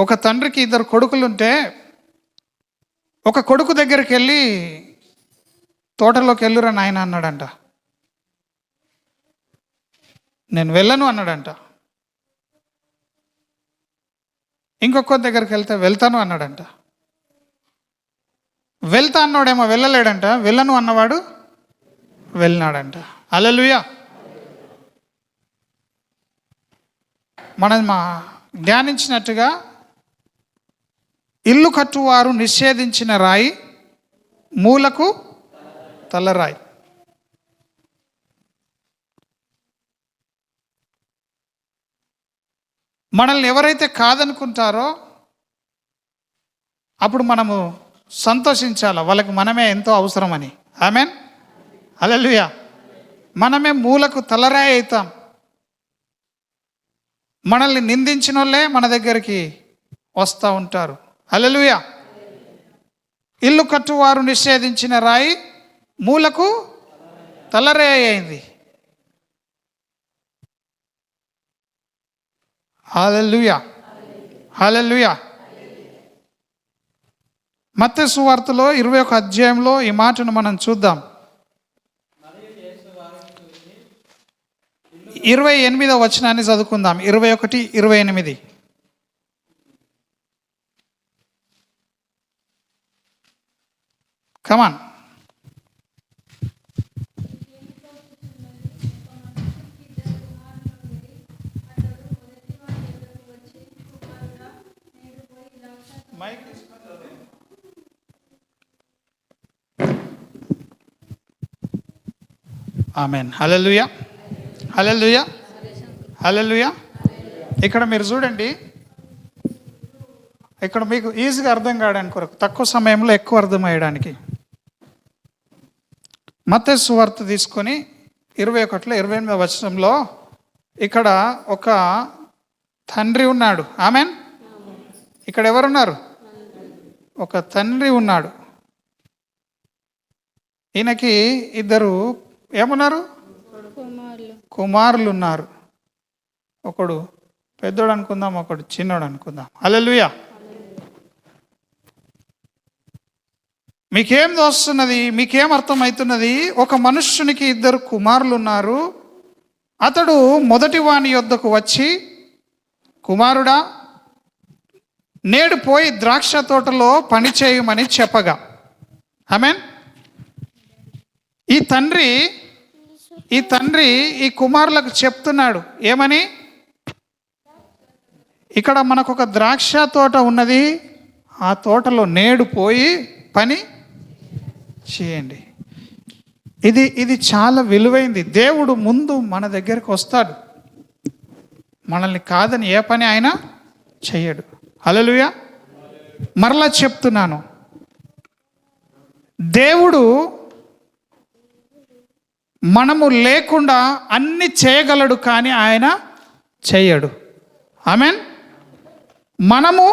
ఒక తండ్రికి 2 కొడుకులుంటే ఒక కొడుకు దగ్గరికి వెళ్ళి తోటలోకి వెళ్ళురా నాయన అన్నాడంట. నేను వెళ్ళను అన్నాడంట. ఇంకొక దగ్గరికి వెళ్తే వెళ్తాను అన్నాడంట. వెళ్తా అన్నాడేమో వెళ్ళలేడంట. వెళ్ళను అన్నవాడు వెళ్ళినాడంట. హల్లెలూయా. మనం ధ్యానించినట్టుగా ఇల్లు కట్టువారు నిషేధించిన రాయి మూలకు తలరాయి. మనల్ని ఎవరైతే కాదనుకుంటారో అప్పుడు మనము సంతోషించాలి, వాళ్ళకి మనమే ఎంతో అవసరమని. ఆమెన్. హల్లెలూయా. మనమే మూలకు తలరాయి అవుతాం. మనల్ని నిందించిన వాళ్ళే మన దగ్గరికి వస్తూ ఉంటారు. హల్లెలూయా. ఇల్లు కట్టువారు నిషేధించిన రాయి మూలకు తలరాయి అయింది. హల్లెలూయా. హల్లెలూయా. మత్తయి సువార్తలో 21 అధ్యాయంలో ఈ మాటను మనం చూద్దాం. 28వ వచనాన్ని చదువుకుందాం. 21:28. కమాన్. ఆమెన్. హల్లెలూయా. హల్లెలూయా. హల్లెలూయా. ఇక్కడ మీరు చూడండి, ఇక్కడ మీకు ఈజీగా అర్థం కావడానికి కొరకు, తక్కువ సమయంలో ఎక్కువ అర్థమయ్యడానికి మత్తయి సువార్త తీసుకొని 21లో 28వ వచనంలో ఇక్కడ ఒక తండ్రి ఉన్నాడు. ఆమెన్. ఇక్కడ ఎవరున్నారు? ఒక తండ్రి ఉన్నాడు. ఈయనకి 2 ఏమున్నారు? కుమారులు ఉన్నారు. ఒకడు పెద్దోడు అనుకుందాం, ఒకడు చిన్నోడు అనుకుందాం. హల్లెలూయా. మీకేం తోస్తున్నది? మీకేం అర్థమవుతున్నది? ఒక మనుష్యునికి 2 కుమారులు ఉన్నారు. అతడు మొదటి వాని యొద్దకు వచ్చి, కుమారుడా, నేడు పోయి ద్రాక్ష తోటలో పని చేయమని చెప్పగా. ఆమెన్. ఈ తండ్రి ఈ కుమారులకు చెప్తున్నాడు ఏమని? ఇక్కడ మనకు ఒక ద్రాక్ష తోట ఉన్నది, ఆ తోటలో నేడు పోయి పని చేయండి. ఇది చాలా విలువైంది. దేవుడు ముందు మన దగ్గరికి వస్తాడు. మనల్ని కాదని ఏ పని ఆయన చెయ్యడు. హల్లెలూయా. మరలా చెప్తున్నాను, దేవుడు మనము లేకుండా అన్ని చేయగలడు, కానీ ఆయన చెయ్యడు. ఆమెన్. మనము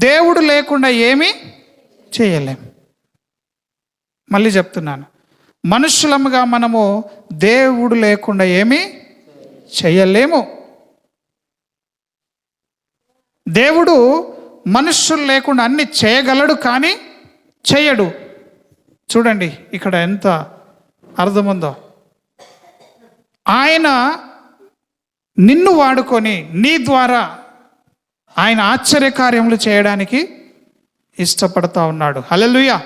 దేవుడు లేకుండా ఏమీ చేయలేం. మళ్ళీ చెప్తున్నాను, మనుషులముగా మనము దేవుడు లేకుండా ఏమీ చేయలేము. దేవుడు మనుష్యులు లేకుండా అన్ని చేయగలడు, కానీ చేయడు. చూడండి ఇక్కడ ఎంత అర్థముందో. ఆయన నిన్ను వాడుకొని నీ ద్వారా ఆయన ఆశ్చర్యకార్యములు చేయడానికి ఇష్టపడతా ఉన్నాడు. హల్లెలూయా.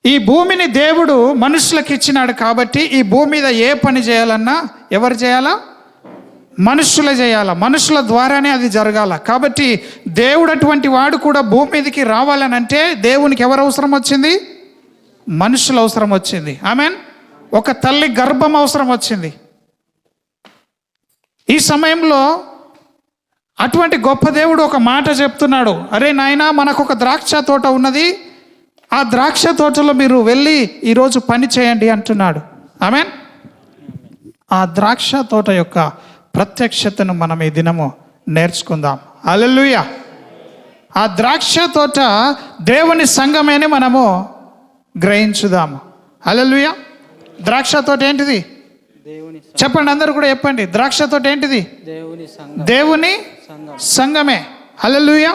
ఈ భూమిని దేవుడు మనుషులకు ఇచ్చినాడు కాబట్టి ఈ భూమి మీద ఏ పని చేయాలన్నా ఎవరు చేయాలా? మనుషులే చేయాలా. మనుషుల ద్వారానే అది జరగాల. కాబట్టి దేవుడు అటువంటి వాడు కూడా భూమి మీదకి రావాలనంటే దేవునికి ఎవరు అవసరం వచ్చింది? మనుషుల అవసరం వచ్చింది. ఆమెన్. ఒక తల్లి గర్భం అవసరం వచ్చింది. ఈ సమయంలో అటువంటి గొప్ప దేవుడు ఒక మాట చెప్తున్నాడు, అరే నాయనా, మనకు ఒక ద్రాక్ష తోట ఉన్నది, ఆ ద్రాక్ష తోటలో మీరు వెళ్ళి ఈరోజు పని చేయండి అంటున్నాడు. ఆమెన్. ఆ ద్రాక్ష తోట యొక్క ప్రత్యక్షతను మనం ఈ దినము నేర్చుకుందాం. హల్లెలూయా. ఆ ద్రాక్ష తోట దేవుని సంఘమేని మనము గ్రహించుదాము. హల్లెలూయా. ద్రాక్ష తోట ఏంటిది? చెప్పండి, అందరూ కూడా చెప్పండి. ద్రాక్ష తోట ఏంటిది? దేవుని సంఘమే. హల్లెలూయా.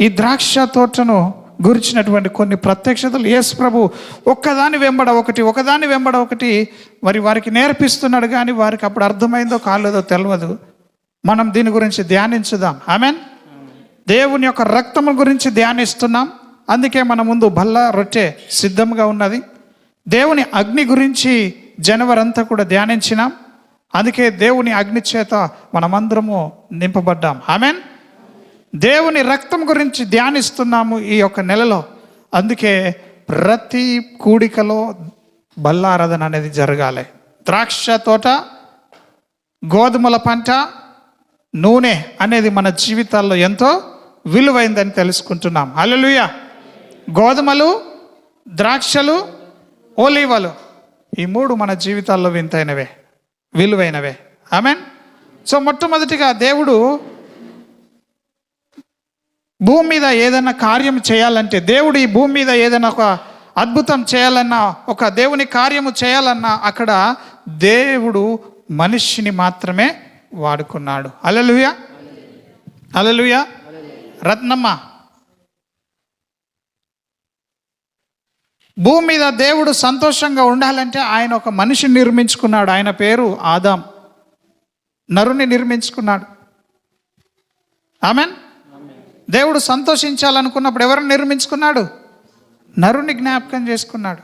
ఈ ద్రాక్ష తోటను గురించినటువంటి కొన్ని ప్రత్యక్షతలు యేసు ప్రభు ఒకదాని వెంబడ ఒకటి వారికి నేర్పిస్తున్నాడు. కానీ వారికి అప్పుడు అర్థమైందో కాలేదో తెలియదు. మనం దీని గురించి ధ్యానించుదాం. ఆమెన్. దేవుని యొక్క రక్తము గురించి ధ్యానిస్తున్నాం. అందుకే మన ముందు బల్ల రొట్టె సిద్ధంగా ఉన్నది. దేవుని అగ్ని గురించి జనవరి అంతా కూడా ధ్యానించినాం. అందుకే దేవుని అగ్ని చేత మనమందరము నింపబడ్డాం. ఆమెన్. దేవుని రక్తం గురించి ధ్యానిస్తున్నాము ఈ యొక్క నెలలో. అందుకే ప్రతి కూడికలో బల్లారాధన అనేది జరగాలి. ద్రాక్ష తోట, గోధుమల పంట, నూనె అనేది మన జీవితాల్లో ఎంతో విలువైందని తెలుసుకుంటున్నాం. హల్లెలూయా. గోధుమలు, ద్రాక్షలు, ఒలీవలు, ఈ మూడు మన జీవితాల్లో విలువైనవే. ఆమెన్. సో మొట్టమొదటిగా దేవుడు భూమి మీద ఏదైనా కార్యం చేయాలంటే, దేవుడు ఈ భూమి మీద ఏదైనా ఒక అద్భుతం చేయాలన్నా, ఒక దేవుని కార్యము చేయాలన్నా, అక్కడ దేవుడు మనిషిని మాత్రమే వాడుకున్నాడు. హల్లెలూయా. హల్లెలూయా. రత్నమ్మ, భూమి మీద దేవుడు సంతోషంగా ఉండాలంటే ఆయన ఒక మనిషిని నిర్మించుకున్నాడు. ఆయన పేరు ఆదాం. నరుని నిర్మించుకున్నాడు. ఆమెన్. దేవుడు సంతోషించాలనుకున్నప్పుడు ఎవరిని నిర్మించుకున్నాడు? నరుని జ్ఞాపకం చేసుకున్నాడు.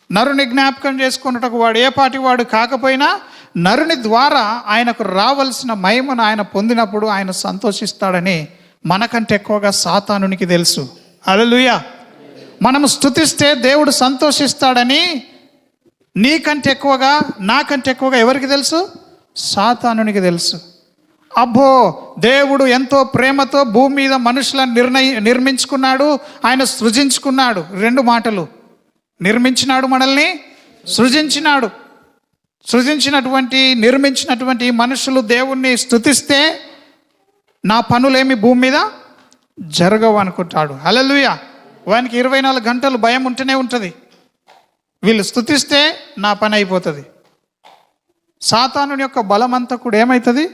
నరుని జ్ఞాపకం చేసుకున్నటకు వాడు ఏ పాటి వాడు కాకపోయినా నరుని ద్వారా ఆయనకు రావాల్సిన మహిమను ఆయన పొందినప్పుడు ఆయన సంతోషిస్తాడని మనకంటే ఎక్కువగా సాతానునికి తెలుసు. హల్లెలూయా. మనము స్తుతిస్తే దేవుడు సంతోషిస్తాడని నీకంటే ఎక్కువగా, నాకంటే ఎక్కువగా ఎవరికి తెలుసు? సాతానునికి తెలుసు. అబ్బో, దేవుడు ఎంతో ప్రేమతో భూమి మీద మనుషులను నిర్మించుకున్నాడు, ఆయన సృజించుకున్నాడు. 2 మాటలు. నిర్మించినాడు, మనల్ని సృజించినాడు. నిర్మించినటువంటి మనుషులు దేవుణ్ణి స్తుతిస్తే నా పనులేమి భూమి మీద జరగవు అనుకుంటాడు. హల్లెలూయా. వానికి 24 గంటలు భయం ఉంటూనే ఉంటుంది. వీళ్ళు స్తుతిస్తే నా పని అయిపోతుంది. సాతానుని యొక్క బలమంతా కూడా ఏమవుతుంది?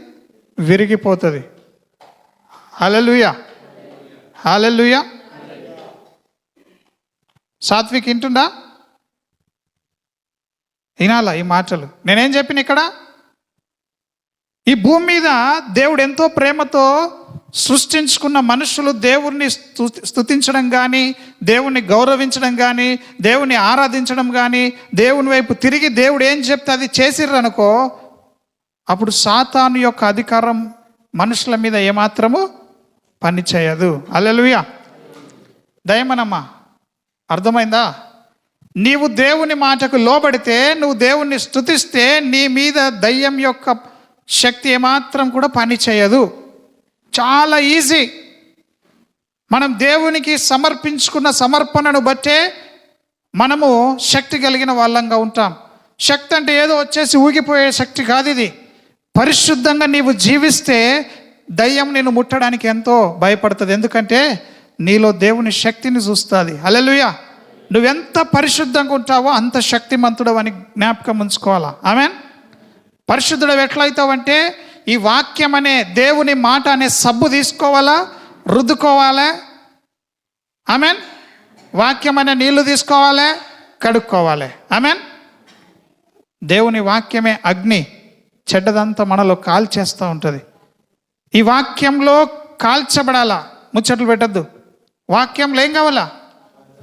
విరిగిపోతుంది. హల్లెలూయా. హల్లెలూయా. సాత్విక్ వింటుందా? వినాలా ఈ మాటలు? నేనేం చెప్పిన ఇక్కడ? ఈ భూమి మీద దేవుడు ఎంతో ప్రేమతో సృష్టించుకున్న మనుషులు దేవుణ్ణి స్తుతించడం కానీ, దేవుణ్ణి గౌరవించడం కానీ, దేవుణ్ణి ఆరాధించడం కానీ, దేవుని వైపు తిరిగి దేవుడు ఏం చెప్తే అది చేసిర్రు అనుకో, అప్పుడు సాతాను యొక్క అధికారం మనుషుల మీద ఏమాత్రము పని చేయదు. హల్లెలూయా. దయమనమ్మా, అర్థమైందా? నీవు దేవుని మాటకు లోబడితే, నువ్వు దేవుణ్ణి స్తుతిస్తే నీ మీద దయ్యం యొక్క శక్తి ఏమాత్రం కూడా పని చేయదు. చాలా ఈజీ. మనం దేవునికి సమర్పించుకున్న సమర్పణను బట్టే మనము శక్తి కలిగిన వాళ్ళంగా ఉంటాం. శక్తి అంటే ఏదో వచ్చేసి ఊగిపోయే శక్తి కాదు. ఇది పరిశుద్ధంగా నీవు జీవిస్తే దయ్యం నిన్ను ముట్టడానికి ఎంతో భయపడుతుంది. ఎందుకంటే నీలో దేవుని శక్తిని చూస్తుంది. హల్లెలూయా. నువ్వెంత పరిశుద్ధంగా ఉంటావో అంత శక్తిమంతుడు అని జ్ఞాపకం ఉంచుకోవాలా. ఆమెన్. పరిశుద్ధుడు ఎట్లయితావంటే, ఈ వాక్యం అనే దేవుని మాట అనే సబ్బు తీసుకోవాలా, రుద్దుకోవాలా. ఆమెన్. వాక్యం అనే నీళ్లు తీసుకోవాలి, కడుక్కోవాలి. ఆమెన్. దేవుని వాక్యమే అగ్ని, చెడ్డదంతా మనలో కాల్చేస్తూ ఉంటుంది. ఈ వాక్యంలో కాల్చబడాలా, ముచ్చట్లు పెట్టద్దు. వాక్యంలో ఏం కావాలా?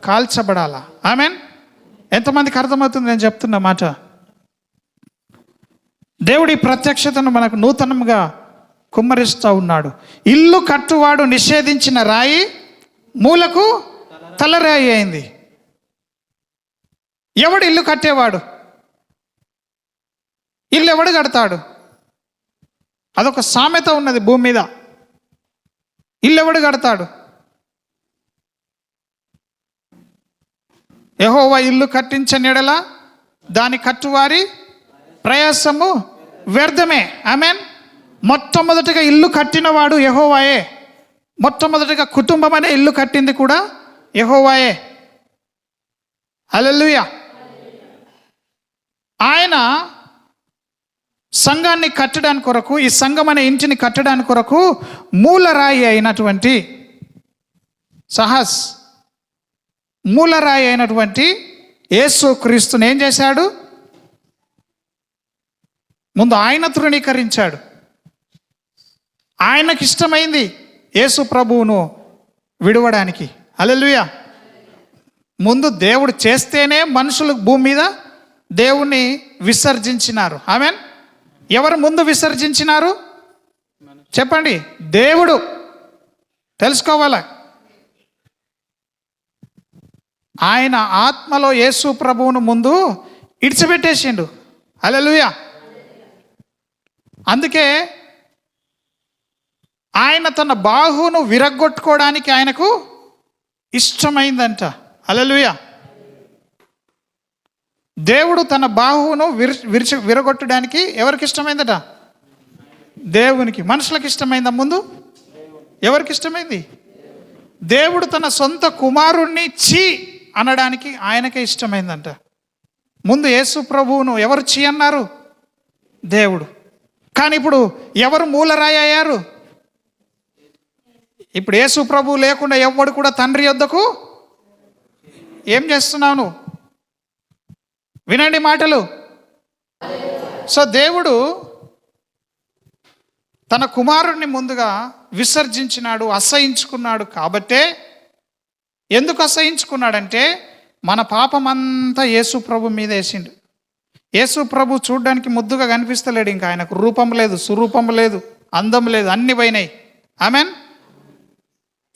కాల్చబడాలా. ఆమెన్. ఎంతమందికి అర్థమవుతుంది నేను చెప్తున్న మాట? దేవుడి ప్రత్యక్షతను మనకు నూతనంగా కుమ్మరిస్తూ ఉన్నాడు. ఇల్లు కట్టువాడు నిషేధించిన రాయి మూలకు తలరాయి అయింది. ఎవడు ఇల్లు కట్టేవాడు? ఇల్లు ఎవడు కడతాడు? అదొక సామెత ఉన్నది భూమి మీద. ఇల్లు ఎవడు కడతాడు? యెహోవా ఇల్లు కట్టించని యెడల దాని కట్టువారి ప్రయాసము వ్యర్థమే. ఆమెన్. మొట్టమొదటిగా ఇల్లు కట్టినవాడు యెహోవాయే. మొట్టమొదటిగా కుటుంబం అనే ఇల్లు కట్టింది కూడా యెహోవాయే. హల్లెలూయా. ఆయన సంఘాన్ని కట్టడానికి కొరకు, ఈ సంఘం అనే ఇంటిని కట్టడానికి కొరకు మూలరాయి అయినటువంటి మూలరాయి అయినటువంటి యేసుక్రీస్తుని ఏం చేశాడు? ముందు ఆయన తృణీకరించాడు. ఆయనకి ఇష్టమైంది యేసు ప్రభువును విడవడానికి. హల్లెలూయా. ముందు దేవుడు చేస్తేనే మనుషులు భూమి మీద దేవుణ్ణి విసర్జించినారు. ఆమేన్. ఎవరు ముందు విసర్జించినారు చెప్పండి? దేవుడు. తెలుసుకోవాలా? ఆయన ఆత్మలో యేసు ప్రభువును ముందు ఇడిచిపెట్టేసిండు. హల్లెలూయా. అందుకే ఆయన తన బాహువును విరగ్గొట్టుకోవడానికి ఆయనకు ఇష్టమైందంట. హల్లెలూయా. దేవుడు తన బాహువును విరగొట్టడానికి ఎవరికి ఇష్టమైందట? దేవునికి. మనుషులకు ఇష్టమైందా ముందు? ఎవరికి ఇష్టమైంది? దేవుడు తన సొంత కుమారుణ్ణి చీ అనడానికి ఆయనకే ఇష్టమైందంట. ముందు యేసు ప్రభువును ఎవరు చీ అన్నారు? దేవుడు. కానీ ఇప్పుడు ఎవరు మూలరాయి అయ్యారు? ఇప్పుడు యేసు ప్రభువు లేకుండా ఎవడు కూడా తండ్రి యొద్దకు ఏం చేస్తున్నావు నువ్వు? వినండి మాటలు. సో దేవుడు తన కుమారుణ్ణి ముందుగా విసర్జించినాడు, అసహించుకున్నాడు. కాబట్టే, ఎందుకు అసహించుకున్నాడంటే మన పాపమంతా యేసు ప్రభు మీద వేసిండు. యేసు ప్రభు చూడడానికి ముద్దుగా కనిపిస్తలేడు. ఇంకా ఆయనకు రూపం లేదు, సురూపం లేదు, అందం లేదు, అన్ని పోయినాయి. ఆమెన్.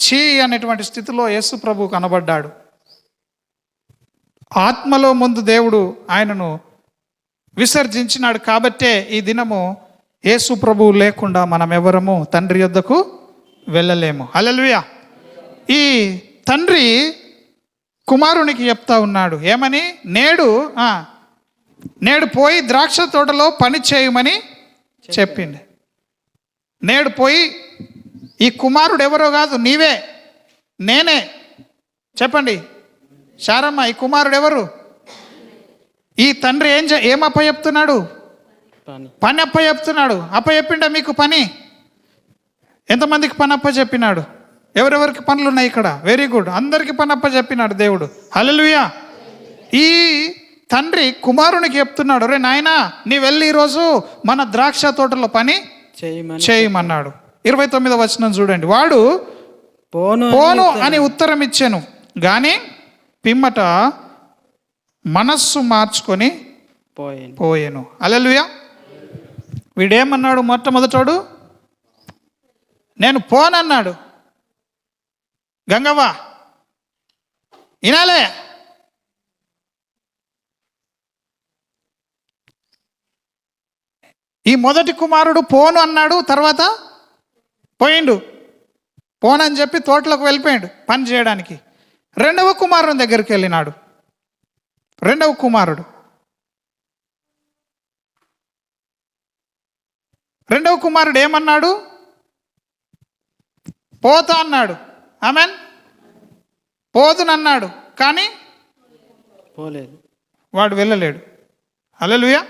చీ అనేటువంటి స్థితిలో యేసు ప్రభు కనబడ్డాడు. ఆత్మలో ముందు దేవుడు ఆయనను విసర్జించినాడు. కాబట్టే ఈ దినము యేసు ప్రభువు లేకుండా మనం ఎవరము తండ్రి యొద్దకు వెళ్ళలేము. హల్లెలూయా. ఈ తండ్రి కుమారునికి చెప్తా ఉన్నాడు ఏమని? నేడు పోయి ద్రాక్ష తోటలో పని చేయమని చెప్పింది. నేడు పోయి, ఈ కుమారుడు ఎవరో కాదు, నీవే, నేనే. చెప్పండి శారమ్మ, ఈ కుమారుడు ఎవరు? ఈ తండ్రి ఏం అప్పచెప్తున్నాడు? పని అప్పచెప్తున్నాడు. అప్పచెప్పిండా మీకు పని? ఎంతమందికి పని అప్పచెప్పినాడు? ఎవరెవరికి పనులు ఉన్నాయి ఇక్కడ? Very good. అందరికీ పని అప్పచెప్పినాడు దేవుడు. హల్లెలూయా. ఈ తండ్రి కుమారునికి చెప్తున్నాడు, రే నాయనా, నీ వెళ్ళి ఈరోజు మన ద్రాక్ష తోటలో పని చేయమన్నాడు. 29వ వచనం చూడండి. వాడు పోను అని ఉత్తరం ఇచ్చాను, గాని పిమ్మట మనస్సు మార్చుకొని పోయాను. హల్లెలూయా. వీడేమన్నాడు? మొట్టమొదటోడు నేను పోనన్నాడు. గంగవ్వ వినాలే, ఈ మొదటి కుమారుడు పోను అన్నాడు, తర్వాత పోయిండు. పోనని చెప్పి తోటలోకి వెళ్ళిపోయాడు పని చేయడానికి. రెండవ కుమారుని దగ్గరికి వెళ్ళినాడు. రెండవ కుమారుడు ఏమన్నాడు? పోతా అన్నాడు. ఆమెన్. పోదునన్నాడు, కానీ పోలేదు. వాడు వెళ్ళలేడు. హల్లెలూయా.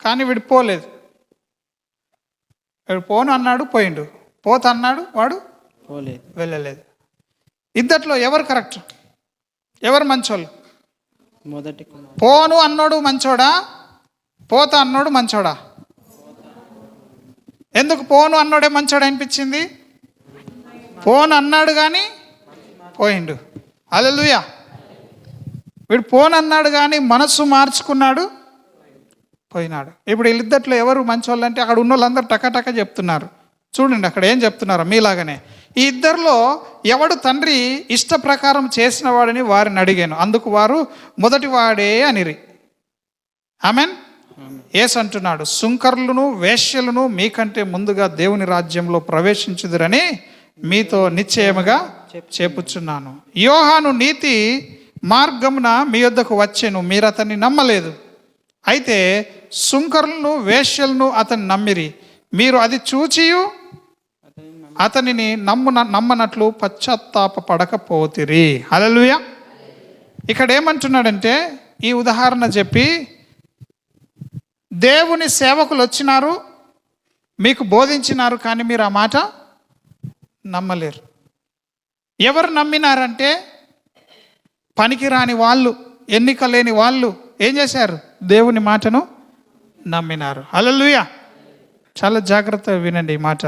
కానీ వీడు పోలేదు. వీడు పోను అన్నాడు, పోయిండు. పోతా అన్నాడు, వాడు పోలేదు, వెళ్ళలేదు. ఇద్దట్లో ఎవరు కరెక్ట్? ఎవరు మంచోళ్ళు? మొదటి. పోను అన్నోడు మంచోడా? పోతా అన్నోడు మంచోడా? ఎందుకు పోను అన్నోడే మంచోడు అనిపించింది? పోను అన్నాడు కానీ పోయిండు. హల్లెలూయా. వీడు పోను అన్నాడు కానీ మనస్సు మార్చుకున్నాడు, పోయినాడు. ఇప్పుడు వీళ్ళిద్దట్లో ఎవరు మంచోళ్ళు అంటే అక్కడ ఉన్న వాళ్ళందరూ టకటక చెప్తున్నారు. చూడండి అక్కడ ఏం చెప్తున్నారు. మీలాగానే ఈ ఇద్దరిలో ఎవడు తండ్రి ఇష్ట ప్రకారం చేసిన వాడని వారిని అడిగాను. అందుకు వారు మొదటి వాడే అనిరి. ఆమెన్. యేసు అంటున్నాడు, సుంకరులను వేశ్యలను మీకంటే ముందుగా దేవుని రాజ్యంలో ప్రవేశించుదురని మీతో నిశ్చయముగా చెప్పుచున్నాను. యోహాను నీతి మార్గమున మీ వద్దకు వచ్చెను, మీరు అతన్ని నమ్మలేదు. అయితే సుంకరులను వేశ్యలను అతన్ని నమ్మిరి. మీరు అది చూచియు అతనిని నమ్మనట్లు పశ్చాత్తాప పడకపోతిరి. హల్లెలూయా. ఇక్కడ ఏమంటున్నాడంటే, ఈ ఉదాహరణ చెప్పి దేవుని సేవకులు వచ్చినారు, మీకు బోధించినారు, కానీ మీరు ఆ మాట నమ్మలేరు. ఎవరు నమ్మినారంటే పనికిరాని వాళ్ళు, ఎన్నిక లేని వాళ్ళు ఏం చేశారు? దేవుని మాటను నమ్మినారు. హల్లెలూయా. చాలా జాగ్రత్తగా వినండి ఈ మాట.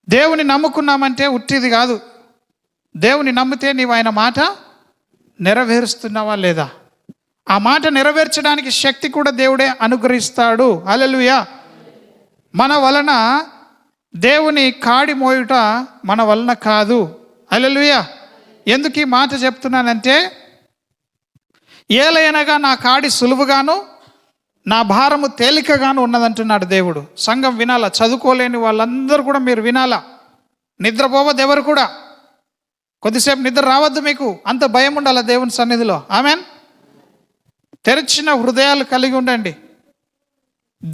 దేవుని నమ్ముకున్నామంటే ఉట్టిది కాదు. దేవుని నమ్మితే నీవు ఆయన మాట నెరవేరుస్తున్నావా లేదా? ఆ మాట నెరవేర్చడానికి శక్తి కూడా దేవుడే అనుగ్రహిస్తాడు. హల్లెలూయా. మన వలన దేవుని కాడి మోయుట మన వలన కాదు. హల్లెలూయా. ఎందుకు ఈ మాట చెప్తున్నానంటే, ఏలయనగా నా కాడి సులువుగాను నా భారము తేలికగాను ఉన్నదంటున్నాడు దేవుడు. సంఘం వినాలా, చదువుకోలేని వాళ్ళందరూ కూడా మీరు వినాలా. నిద్రపోవద్దు ఎవరు కూడా. కొద్దిసేపు నిద్ర రావద్దు మీకు, అంత భయం ఉండాలి దేవుని సన్నిధిలో. ఆమెన్. తెరిచిన హృదయాలు కలిగి ఉండండి.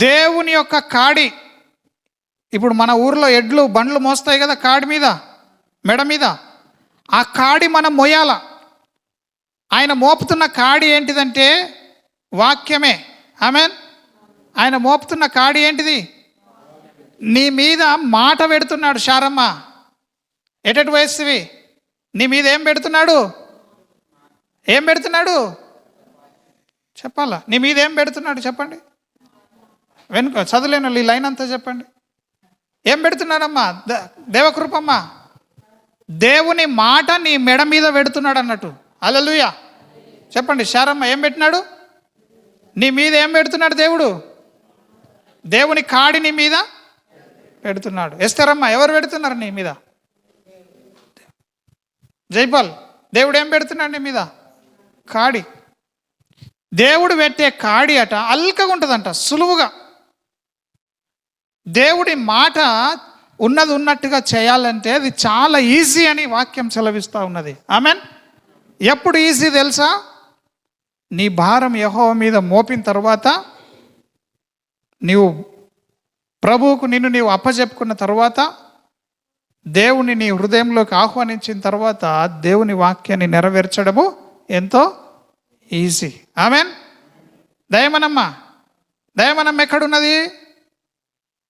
దేవుని యొక్క కాడి, ఇప్పుడు మన ఊర్లో ఎడ్లు బండ్లు మోస్తాయి కదా కాడి మీద, మెడ మీద. ఆ కాడి మనం మోయాల. ఆయన మోపుతున్న కాడి ఏంటిదంటే వాక్యమే. ఆమెన్. ఆయన మోపుతున్న కాడి ఏంటిది? నీ మీద మాట పెడుతున్నాడు. శారమ్మ, ఎటటి వయస్సువి? నీ మీద ఏం పెడుతున్నాడు? ఏం పెడుతున్నాడు చెప్పాలా? నీ మీద ఏం పెడుతున్నాడు చెప్పండి. వెనుక చదువులేను ఈ లైన్ అంతా చెప్పండి. ఏం పెడుతున్నాడమ్మా? దేవకృపమ్మ, దేవుని మాట నీ మెడ మీద పెడుతున్నాడు అన్నట్టు. హల్లెలూయా. చెప్పండి శారమ్మ, ఏం పెట్టినాడు? నీ మీద ఏం పెడుతున్నాడు దేవుడు? దేవుని కాడి నీ మీద పెడుతున్నాడు. ఎస్తరమ్మ, ఎవరు పెడుతున్నారు నీ మీద? జైపాల్, దేవుడు ఏం పెడుతున్నాడు నీ మీద? కాడి. దేవుడు పెట్టే కాడి అట అల్కగా ఉంటుందంట, సులువుగా. దేవుడి మాట ఉన్నది ఉన్నట్టుగా చేయాలంటే అది చాలా ఈజీ అని వాక్యం సెలవిస్తూ ఉన్నది. ఆమెన్. ఎప్పుడు ఈజీ తెలుసా? నీ భారం యెహోవా మీద మోపిన తర్వాత, నీవు ప్రభువుకు నిన్ను నీవు అప్పచెప్పుకున్న తర్వాత, దేవుని నీ హృదయంలోకి ఆహ్వానించిన తర్వాత దేవుని వాక్యాన్ని నెరవేర్చడము ఎంతో ఈజీ. ఆమెన్. దయమనమ్మ, దయమనమ్మ ఎక్కడున్నది?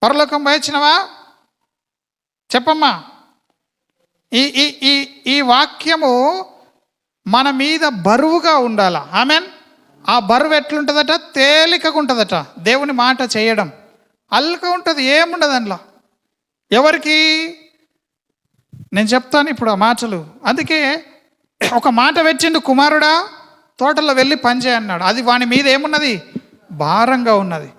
పరలోకం పోయొచ్చినవా? చెప్పమ్మా. ఈ ఈ ఈ ఈ వాక్యము మన మీద బరువుగా ఉండాల. ఆమెన్. ఆ బరువు ఎట్లుంటుందట? తేలికగా ఉంటుందట. దేవుని మాట చేయడం అల్క ఉంటుంది, ఏముండదు అందులో. ఎవరికి? నేను చెప్తాను ఇప్పుడు ఆ మాటలు. అందుకే ఒక మాట పెట్టిండు, కుమారుడా తోటలో వెళ్ళి పనిచేయ అన్నాడు. అది వాని మీద ఏమున్నది? భారంగా ఉన్నది.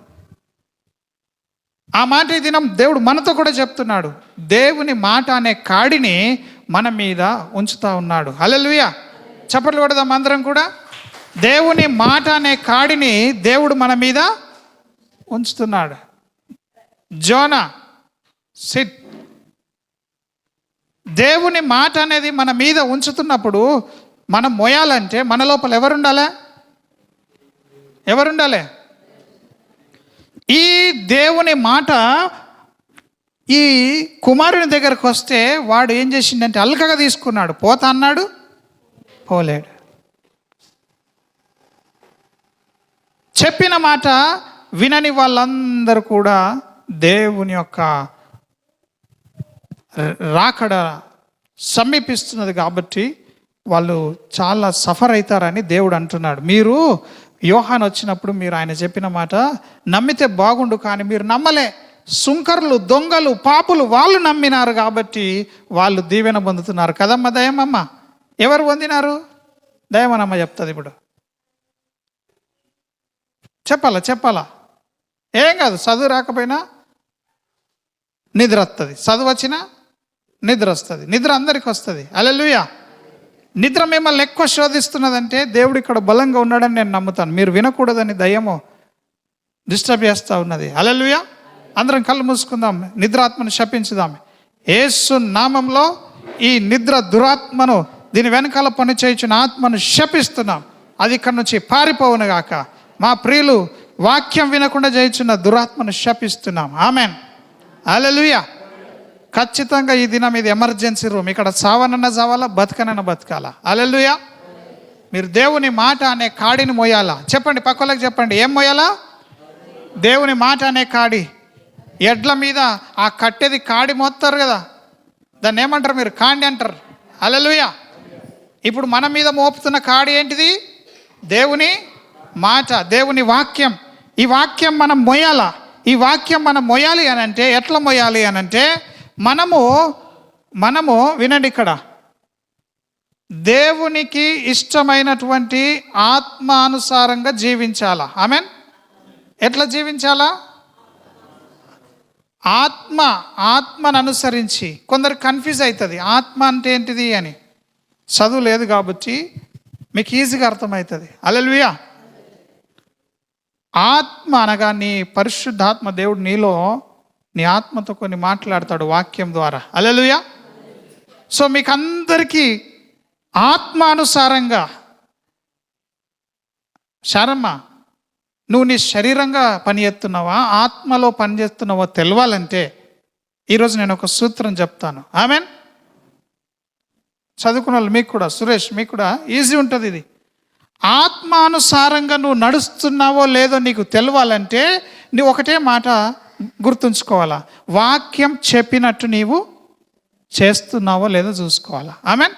ఆ మాట ఈ దినం దేవుడు మనతో కూడా చెప్తున్నాడు. దేవుని మాట అనే కాడిని మన మీద ఉంచుతా ఉన్నాడు. హల్లెలూయా. చప్పట్లు కొడదాం అందరం కూడా. దేవుని మాట అనే కాడిని దేవుడు మన మీద ఉంచుతున్నాడు. జోనా సిట్. దేవుని మాట అనేది మన మీద ఉంచుతున్నప్పుడు మనం మోయాలంటే మన లోపల ఎవరుండాలి? ఎవరుండాలి? ఈ దేవుని మాట ఈ కుమారుని దగ్గరకు వస్తే వాడు ఏం చేసిండంటే అల్కగా తీసుకున్నాడు. పోతా అన్నాడు, పోలేడు. చెప్పిన మాట వినని వాళ్ళందరూ కూడా దేవుని యొక్క రాకడ సమీపిస్తున్నది కాబట్టి వాళ్ళు చాలా సఫర్ అవుతారని దేవుడు అంటున్నాడు. మీరు యోహాను వచ్చినప్పుడు మీరు ఆయన చెప్పిన మాట నమ్మితే బాగుండు, కానీ మీరు నమ్మలే. సుంకర్లు, దొంగలు, పాపులు వాళ్ళు నమ్మినారు కాబట్టి వాళ్ళు దీవెన పొందుతున్నారు కదమ్మ. దయమమ్మ, ఎవరు పొందినారు? దయమనమ్మ చెప్తుంది ఇప్పుడు. చెప్పాలా? ఏం కాదు, చదువు రాకపోయినా నిద్ర వస్తుంది, చదువు వచ్చినా నిద్ర వస్తుంది. నిద్ర అందరికి వస్తుంది. హల్లెలూయా. నిద్ర మిమ్మల్ని ఎక్కువ శోధిస్తున్నదంటే దేవుడు ఇక్కడ బలంగా ఉన్నాడని నేను నమ్ముతాను. మీరు వినకూడదని దయ్యము డిస్టర్బ్ చేస్తూ ఉన్నది. హల్లెలూయా. అందరం కళ్ళు మూసుకుందాం, నిద్రాత్మను శపించుదాం. యేసు నామంలో ఈ నిద్ర దురాత్మను, దీని వెనకాల పని చేయించిన ఆత్మను శపిస్తున్నాం. అది ఇక్కడ నుంచి పారిపోవును గాక. మా ప్రియులు వాక్యం వినకుండా చేయించిన దురాత్మను శపిస్తున్నాం. ఆమెన్. హల్లెలూయా. ఖచ్చితంగా ఈ దినం ఇది ఎమర్జెన్సీ రూమ్. ఇక్కడ చావనన్నా చావాలా, బతకనన్నా బతకాలా. హల్లెలూయా. మీరు దేవుని మాట అనే కాడిని మోయాలా. చెప్పండి, పక్కలకు చెప్పండి, ఏం మోయాలా? దేవుని మాట అనే కాడి. ఎడ్ల మీద ఆ కట్టేది కాడి మోస్తారు కదా, దాన్ని ఏమంటారు మీరు? కాండి అంటారు. హల్లెలూయా. ఇప్పుడు మన మీద మోపుతున్న కాడి ఏంటిది? దేవుని మాట, దేవుని వాక్యం. ఈ వాక్యం మనం మోయాలా. ఈ వాక్యం మనం మోయాలి అని అంటే ఎట్లా మోయాలి అని అంటే మనము వినండి, ఇక్కడ దేవునికి ఇష్టమైనటువంటి ఆత్మానుసారంగా జీవించాలా. ఆమెన్. ఎట్లా జీవించాలా? ఆత్మను అనుసరించి. కొందరు కన్ఫ్యూజ్ అవుతుంది, ఆత్మ అంటే ఏంటిది అని. చదువు లేదు కాబట్టి మీకు ఈజీగా అర్థమవుతుంది. హల్లెలూయా. ఆత్మ అనగా నీ పరిశుద్ధాత్మ దేవుడు నీలో, నీ ఆత్మతో కొన్ని మాట్లాడతాడు వాక్యం ద్వారా. హల్లెలూయా. సో మీకు అందరికీ ఆత్మానుసారంగా, శారమ్మ నువ్వు నీ శరీరంగా పని చేస్తున్నావా, ఆత్మలో పని చేస్తున్నావో తెలవాలంటే ఈరోజు నేను ఒక సూత్రం చెప్తాను. ఆమెన్. చదువుకున్న వాళ్ళు మీకు కూడా, సురేష్ మీకు కూడా ఈజీ ఉంటుంది ఇది. ఆత్మానుసారంగా నువ్వు నడుస్తున్నావో లేదో నీకు తెలవాలంటే నువ్వు ఒకటే మాట గుర్తుంచుకోవాలా, వాక్యం చెప్పినట్టు నీవు చేస్తున్నావో లేదో చూసుకోవాలా. ఆమెన్.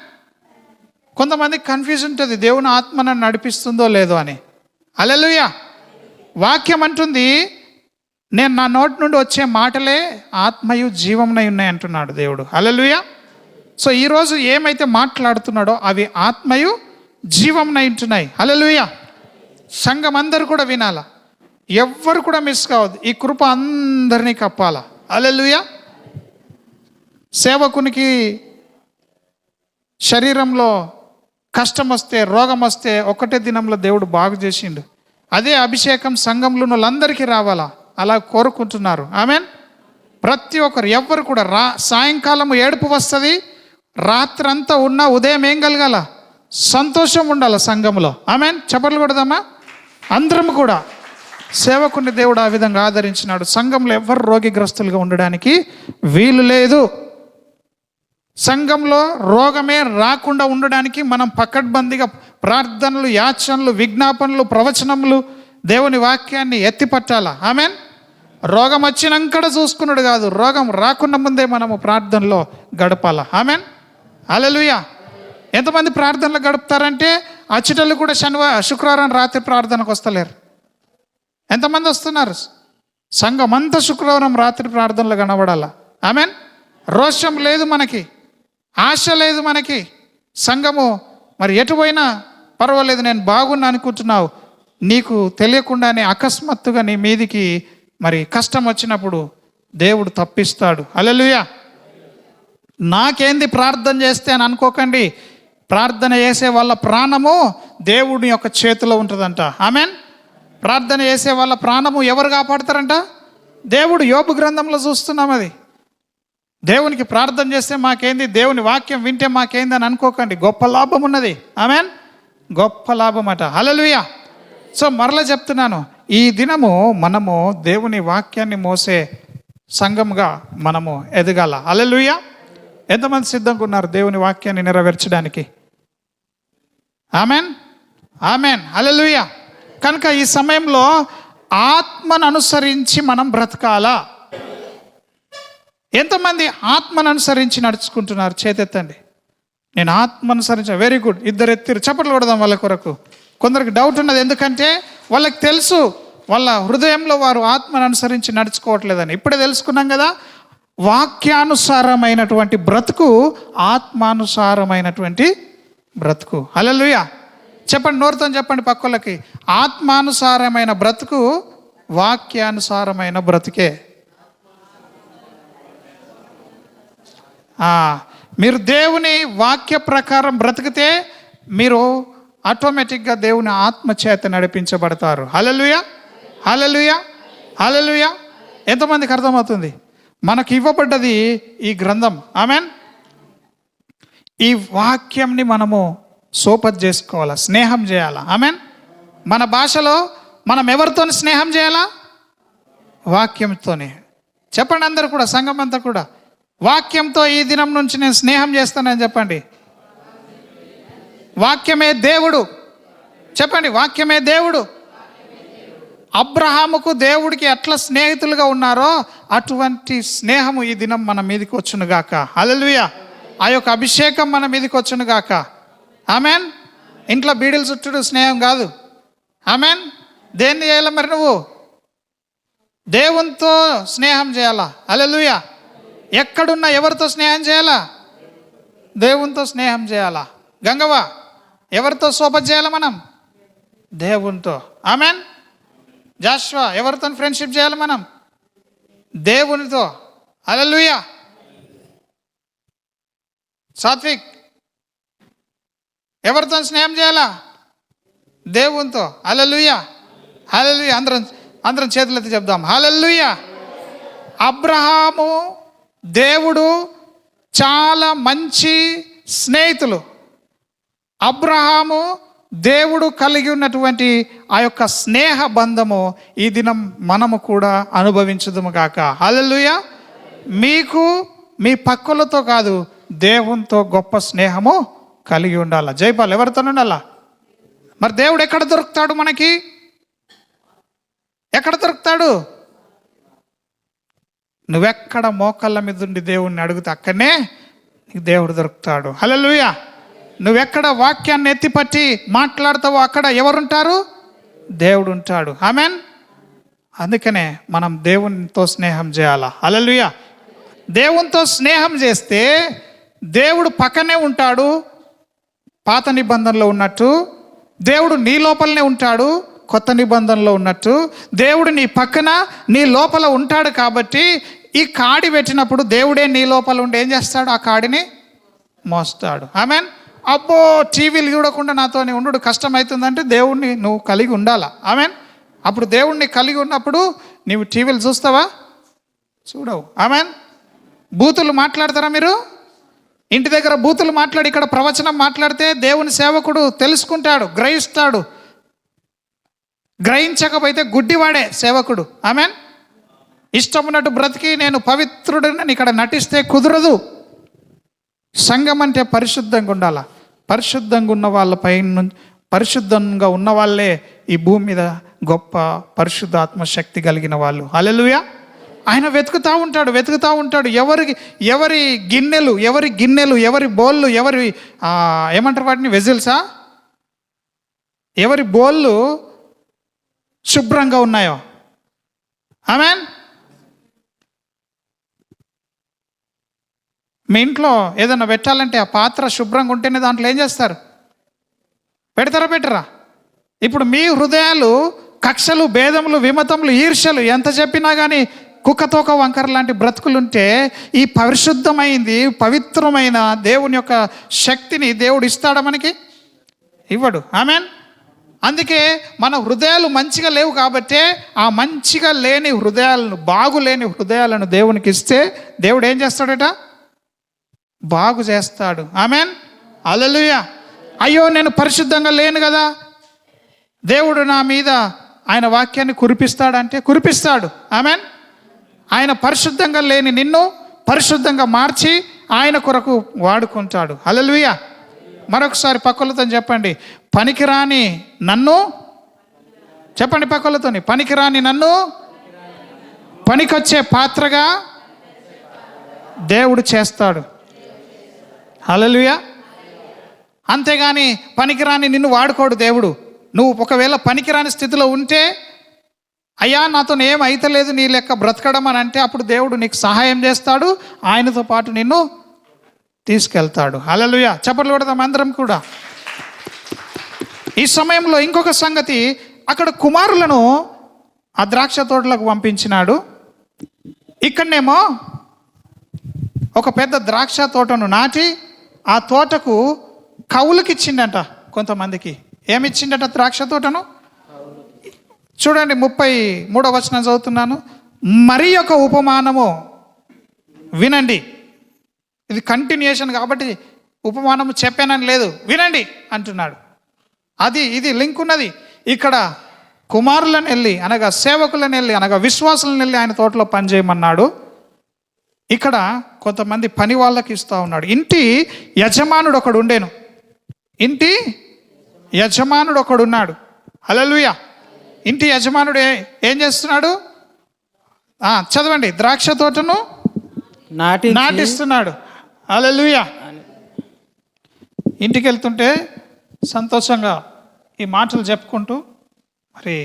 కొంతమందికి కన్ఫ్యూజ్ ఉంటుంది, దేవుని ఆత్మ నన్ను నడిపిస్తుందో లేదో అని. హల్లెలూయా. వాక్యం అంటుంది, నేను నా నోటి నుండి వచ్చే మాటలే ఆత్మయు జీవమునై ఉన్నాయి అంటున్నాడు దేవుడు. హల్లెలూయా. సో ఈరోజు ఏమైతే మాట్లాడుతున్నాడో అవి ఆత్మయు జీవమునై ఉంటున్నాయి. హల్లెలూయా. సంఘం అందరూ కూడా వినాలా, ఎవ్వరు కూడా మిస్ కావద్దు. ఈ కృప అందరినీ కప్పాలా. హల్లెలూయా. సేవకునికి శరీరంలో కష్టం వస్తే, రోగం వస్తే ఒకటే దినంలో దేవుడు బాగు చేసిండు. అదే అభిషేకం సంఘంలో వాళ్ళందరికీ రావాలా, అలా కోరుకుంటున్నారు. ఆమెన్. ప్రతి ఒక్కరు ఎవ్వరు కూడా సాయంకాలం ఏడుపు వస్తుంది, రాత్రంతా ఉన్నా ఉదయం ఏం కలగాల? సంతోషం ఉండాలి సంఘంలో. ఆమెన్. చప్పట్లు కొడదామా అందరం కూడా. సేవకుని దేవుడు ఆ విధంగా ఆదరించినాడు. సంఘంలో ఎవ్వరు రోగిగ్రస్తులుగా ఉండడానికి వీలు లేదు. సంఘంలో రోగమే రాకుండా ఉండడానికి మనం పకడ్బందీగా ప్రార్థనలు, యాచనలు, విజ్ఞాపనలు, ప్రవచనములు, దేవుని వాక్యాన్ని ఎత్తిపట్టాలా. ఆమెన్. రోగం వచ్చినాక చూసుకున్నాడు కాదు, రోగం రాకుండా ముందే మనము ప్రార్థనలో గడపాలా. ఆమెన్. హల్లెలూయా. ఎంతమంది ప్రార్థనలు గడుపుతారంటే అచ్చటలు కూడా శుక్రవారం రాత్రి ప్రార్థనకు వస్తలేరు. ఎంతమంది వస్తున్నారు? సంఘం అంతా శుక్రవారం రాత్రి ప్రార్థనలు కనబడాలా. ఆమెన్. రోషం లేదు మనకి, ఆశ లేదు మనకి. సంఘము మరి ఎటు పోయినా పర్వాలేదు, నేను బాగున్నా అనుకుంటున్నావు, నీకు తెలియకుండానే అకస్మాత్తుగా నీ మీదికి మరి కష్టం వచ్చినప్పుడు దేవుడు తప్పిస్తాడు. హల్లెలూయా. నాకేంది ప్రార్థన చేస్తే అని అనుకోకండి. ప్రార్థన చేసే వాళ్ళ ప్రాణము దేవుడి యొక్క చేతిలో ఉంటుందంట. ఆమెన్. ప్రార్థన చేసే వాళ్ళ ప్రాణము ఎవరు కాపాడతారంట? దేవుడు. యోబు గ్రంథంలో చూస్తున్నాం అది. దేవునికి ప్రార్థన చేస్తే మాకేంది, దేవుని వాక్యం వింటే మాకేంది అని అనుకోకండి. గొప్ప లాభం ఉన్నది. ఆమెన్. గొప్ప లాభం అట. హల్లెలూయా. సో మరలా చెప్తున్నాను, ఈ దినము మనము దేవుని వాక్యాన్ని మోసే సంఘంగా మనము ఎదగాల. హల్లెలూయా. ఎంతమంది సిద్ధంగా ఉన్నారు దేవుని వాక్యాన్ని నెరవేర్చడానికి? ఆమెన్. ఆమెన్. హల్లెలూయా. కనుక ఈ సమయంలో ఆత్మను అనుసరించి మనం బ్రతకాలా. ఎంతమంది ఆత్మను అనుసరించి నడుచుకుంటున్నారు? చేతెత్తండి. నేను ఆత్మ అనుసరించ. Very good. ఇద్దరు ఎత్తిరు. చప్పట్లు కొడదాం వాళ్ళ కొరకు. కొందరికి డౌట్ ఉన్నది, ఎందుకంటే వాళ్ళకి తెలుసు వాళ్ళ హృదయంలో వారు ఆత్మను అనుసరించి నడుచుకోవట్లేదని. ఇప్పుడే తెలుసుకున్నాం కదా. వాక్యానుసారమైనటువంటి బ్రతుకు ఆత్మానుసారమైనటువంటి బ్రతుకు. హల్లెలూయా. చెప్పండి, నోరుతో చెప్పండి పక్కలకి. ఆత్మానుసారమైన బ్రతుకు వాక్యానుసారమైన బ్రతుకే. మీరు దేవుని వాక్య ప్రకారం బ్రతికితే మీరు ఆటోమేటిక్గా దేవుని ఆత్మ చేత నడిపించబడతారు. హల్లెలూయా. హల్లెలూయా. హల్లెలూయా. ఎంతమందికి అర్థమవుతుంది? మనకు ఇవ్వబడ్డది ఈ గ్రంథం. ఆమెన్. ఈ వాక్యంని మనము సోపత్ చేసుకోవాలా, స్నేహం చేయాలా. ఆమెన్. మన భాషలో మనం ఎవరితో స్నేహం చేయాలా? వాక్యంతోనే. చెప్పండి అందరు కూడా, సంఘం అంతా కూడా వాక్యంతో ఈ దినం నుంచి నేను స్నేహం చేస్తానని చెప్పండి. వాక్యమే దేవుడు. చెప్పండి, వాక్యమే దేవుడు. అబ్రహాముకు దేవుడికి ఎట్లా స్నేహితులుగా ఉన్నారో అటువంటి స్నేహము ఈ దినం మన మీదకి వచ్చునుగాక. హల్లెలూయా. ఆ యొక్క అభిషేకం మన మీదకి వచ్చునుగాక. ఆమెన్. ఇంట్లో బీడీలు చుట్టూ స్నేహం కాదు. ఆమెన్. దేన్ని చేయాలి మరి? నువ్వు దేవునితో స్నేహం చేయాలా. హల్లెలూయా. ఎక్కడున్నా ఎవరితో స్నేహం చేయాలా? దేవునితో స్నేహం చేయాలా. గంగవ్వ, ఎవరితో సోపతి చేయాలి మనం? దేవునితో. ఆమెన్. జాషువా, ఎవరితో ఫ్రెండ్షిప్ చేయాలి మనం? దేవునితో. హల్లెలూయా. సాత్విక్, ఎవరితో స్నేహం చేయాలా? దేవునితో. హల్లెలూయా. హల్లెలూయా. అందరం చేతులెత్తి చెప్దాం హల్లెలూయా. అబ్రహాము దేవుడు చాలా మంచి స్నేహితులు. అబ్రహాము దేవుడు కలిగి ఉన్నటువంటి ఆ యొక్క స్నేహ బంధము ఈ దినం మనము కూడా అనుభవించుదుము గాక. హల్లెలూయా. మీకు మీ పక్కలతో కాదు, దేవునితో గొప్ప స్నేహము కలిగి ఉండాలి. జైపాల్, ఎవరితో ఉండాలా? మరి దేవుడు ఎక్కడ దొరుకుతాడు మనకి? ఎక్కడ దొరుకుతాడు? నువ్వెక్కడ మోకాళ్ళ మీద ఉండి దేవుణ్ణి అడిగితే అక్కడనే నీకు దేవుడు దొరుకుతాడు. హల్లెలూయా. నువ్వెక్కడ వాక్యాన్ని ఎత్తిపట్టి మాట్లాడతావో అక్కడ ఎవరుంటారు? దేవుడు ఉంటాడు. ఆమెన్. అందుకనే మనం దేవునితో స్నేహం చేయాలా. హల్లెలూయా. దేవునితో స్నేహం చేస్తే దేవుడు పక్కనే ఉంటాడు. పాత నిబంధనలో ఉన్నట్టు దేవుడు నీ లోపలనే ఉంటాడు. కొత్త నిబంధనలో ఉన్నట్టు దేవుడు నీ పక్కన నీ లోపల ఉంటాడు. కాబట్టి ఈ కాడి పెట్టినప్పుడు దేవుడే నీ లోపల ఉండి ఏం చేస్తాడు? ఆ కాడిని మోస్తాడు. ఆమెన్. అబ్బో, టీవీలు చూడకుండా నాతో ఉండు కష్టమవుతుందంటే దేవుణ్ణి నువ్వు కలిగి ఉండాలా. ఆమెన్. అప్పుడు దేవుణ్ణి కలిగి ఉన్నప్పుడు నీవు టీవీలు చూస్తావా? చూడవు. ఆమెన్. బూతులు మాట్లాడతారా మీరు? ఇంటి దగ్గర బూతులు మాట్లాడి ఇక్కడ ప్రవచనం మాట్లాడితే దేవుని సేవకుడు తెలుసుకుంటాడు, గ్రహిస్తాడు. గ్రహించకపోతే గుడ్డివాడే సేవకుడు. ఆమెన్. ఇష్టమున్నట్టు బ్రతికి నేను పవిత్రుడిని ఇక్కడ నటిస్తే కుదరదు. సంఘం అంటే పరిశుద్ధంగా ఉండాల. పరిశుద్ధంగా ఉన్న వాళ్ళపై పరిశుద్ధంగా ఉన్న వాళ్ళే ఈ భూమి మీద గొప్ప పరిశుద్ధాత్మ శక్తి కలిగిన వాళ్ళు. హల్లెలూయా. ఆయన వెతుకుతూ ఉంటాడు. ఎవరి గిన్నెలు, ఎవరి బోళ్ళు, ఏమంటారు వాటిని, వెజిల్సా, ఎవరి బోళ్ళు శుభ్రంగా ఉన్నాయో. ఆమెన్. మీ ఇంట్లో ఏదైనా పెట్టాలంటే ఆ పాత్ర శుభ్రంగా ఉంటేనే దాంట్లో ఏం చేస్తారు? పెడతారా పెట్టరా? ఇప్పుడు మీ హృదయాలు కక్షలు, భేదములు, విమతములు, ఈర్ష్యలు ఎంత చెప్పినా కానీ కుక్కతోక వంకర లాంటి బ్రతుకులుంటే ఈ పరిశుద్ధమైంది పవిత్రమైన దేవుని యొక్క శక్తిని దేవుడు ఇస్తాడా మనకి? ఇవ్వడు. ఆమెన్. అందుకే మన హృదయాలు మంచిగా లేవు కాబట్టే ఆ మంచిగా లేని హృదయాలను, బాగులేని హృదయాలను దేవునికి ఇస్తే దేవుడు ఏం చేస్తాడట? బాగు చేస్తాడు. ఆమెన్. హల్లెలూయా. అయ్యో, నేను పరిశుద్ధంగా లేను కదా, దేవుడు నా మీద ఆయన వాక్యాన్ని కురిపిస్తాడంటే కురిపిస్తాడు. ఆమెన్. ఆయన పరిశుద్ధంగా లేని నిన్ను పరిశుద్ధంగా మార్చి ఆయన కొరకు వాడుకుంటాడు. హల్లెలూయా. మరొకసారి పక్కలతో చెప్పండి, పనికిరాని నన్ను, చెప్పండి పక్కలతోని, పనికిరాని నన్ను పనికొచ్చే పాత్రగా దేవుడు చేస్తాడు. హల్లెలూయా. అంతేగాని పనికిరాని నిన్ను వాడుకోడు దేవుడు. నువ్వు ఒకవేళ పనికిరాని స్థితిలో ఉంటే, అయ్యా నాతో ఏం అయితలేదు నీ లెక్క బ్రతకడం అని అంటే, అప్పుడు దేవుడు నీకు సహాయం చేస్తాడు, ఆయనతో పాటు నిన్ను తీసుకెళ్తాడు. హల్లెలూయా. చప్పట్లు కొడదాం అందరం కూడా. ఈ సమయంలో ఇంకొక సంగతి, అక్కడ కుమారులను ఆ ద్రాక్ష తోటలకు పంపించినాడు. ఇక్కడనేమో ఒక పెద్ద ద్రాక్ష తోటను నాటి ఆ తోటకు కవులకి ఇచ్చిండట. కొంతమందికి ఏమిచ్చిండట? ద్రాక్ష తోటను. చూడండి, 33వ వచనం చదువుతున్నాను. మరి ఒక ఉపమానము వినండి. ఇది కంటిన్యూషన్ కాబట్టి ఉపమానము చెప్పానని లేదు, వినండి అంటున్నాడు. ఇది లింక్ ఉన్నది. ఇక్కడ కుమారులను వెళ్ళి, అనగా సేవకులను వెళ్ళి, అనగా విశ్వాసులను వెళ్ళి ఆయన తోటలో పనిచేయమన్నాడు. ఇక్కడ కొంతమంది పని వాళ్ళకి ఇస్తూ ఉన్నాడు. ఇంటి యజమానుడు ఒకడు ఉండేను. ఇంటి యజమానుడు ఒకడున్నాడు. హల్లెలూయా. ఇంటి యజమానుడు ఏం చేస్తున్నాడు? చదవండి. ద్రాక్ష తోటను నాటిస్తున్నాడు. హల్లెలూయా. ఇంటికి వెళ్తుంటే సంతోషంగా ఈ మాటలు చెప్పుకుంటూ మరి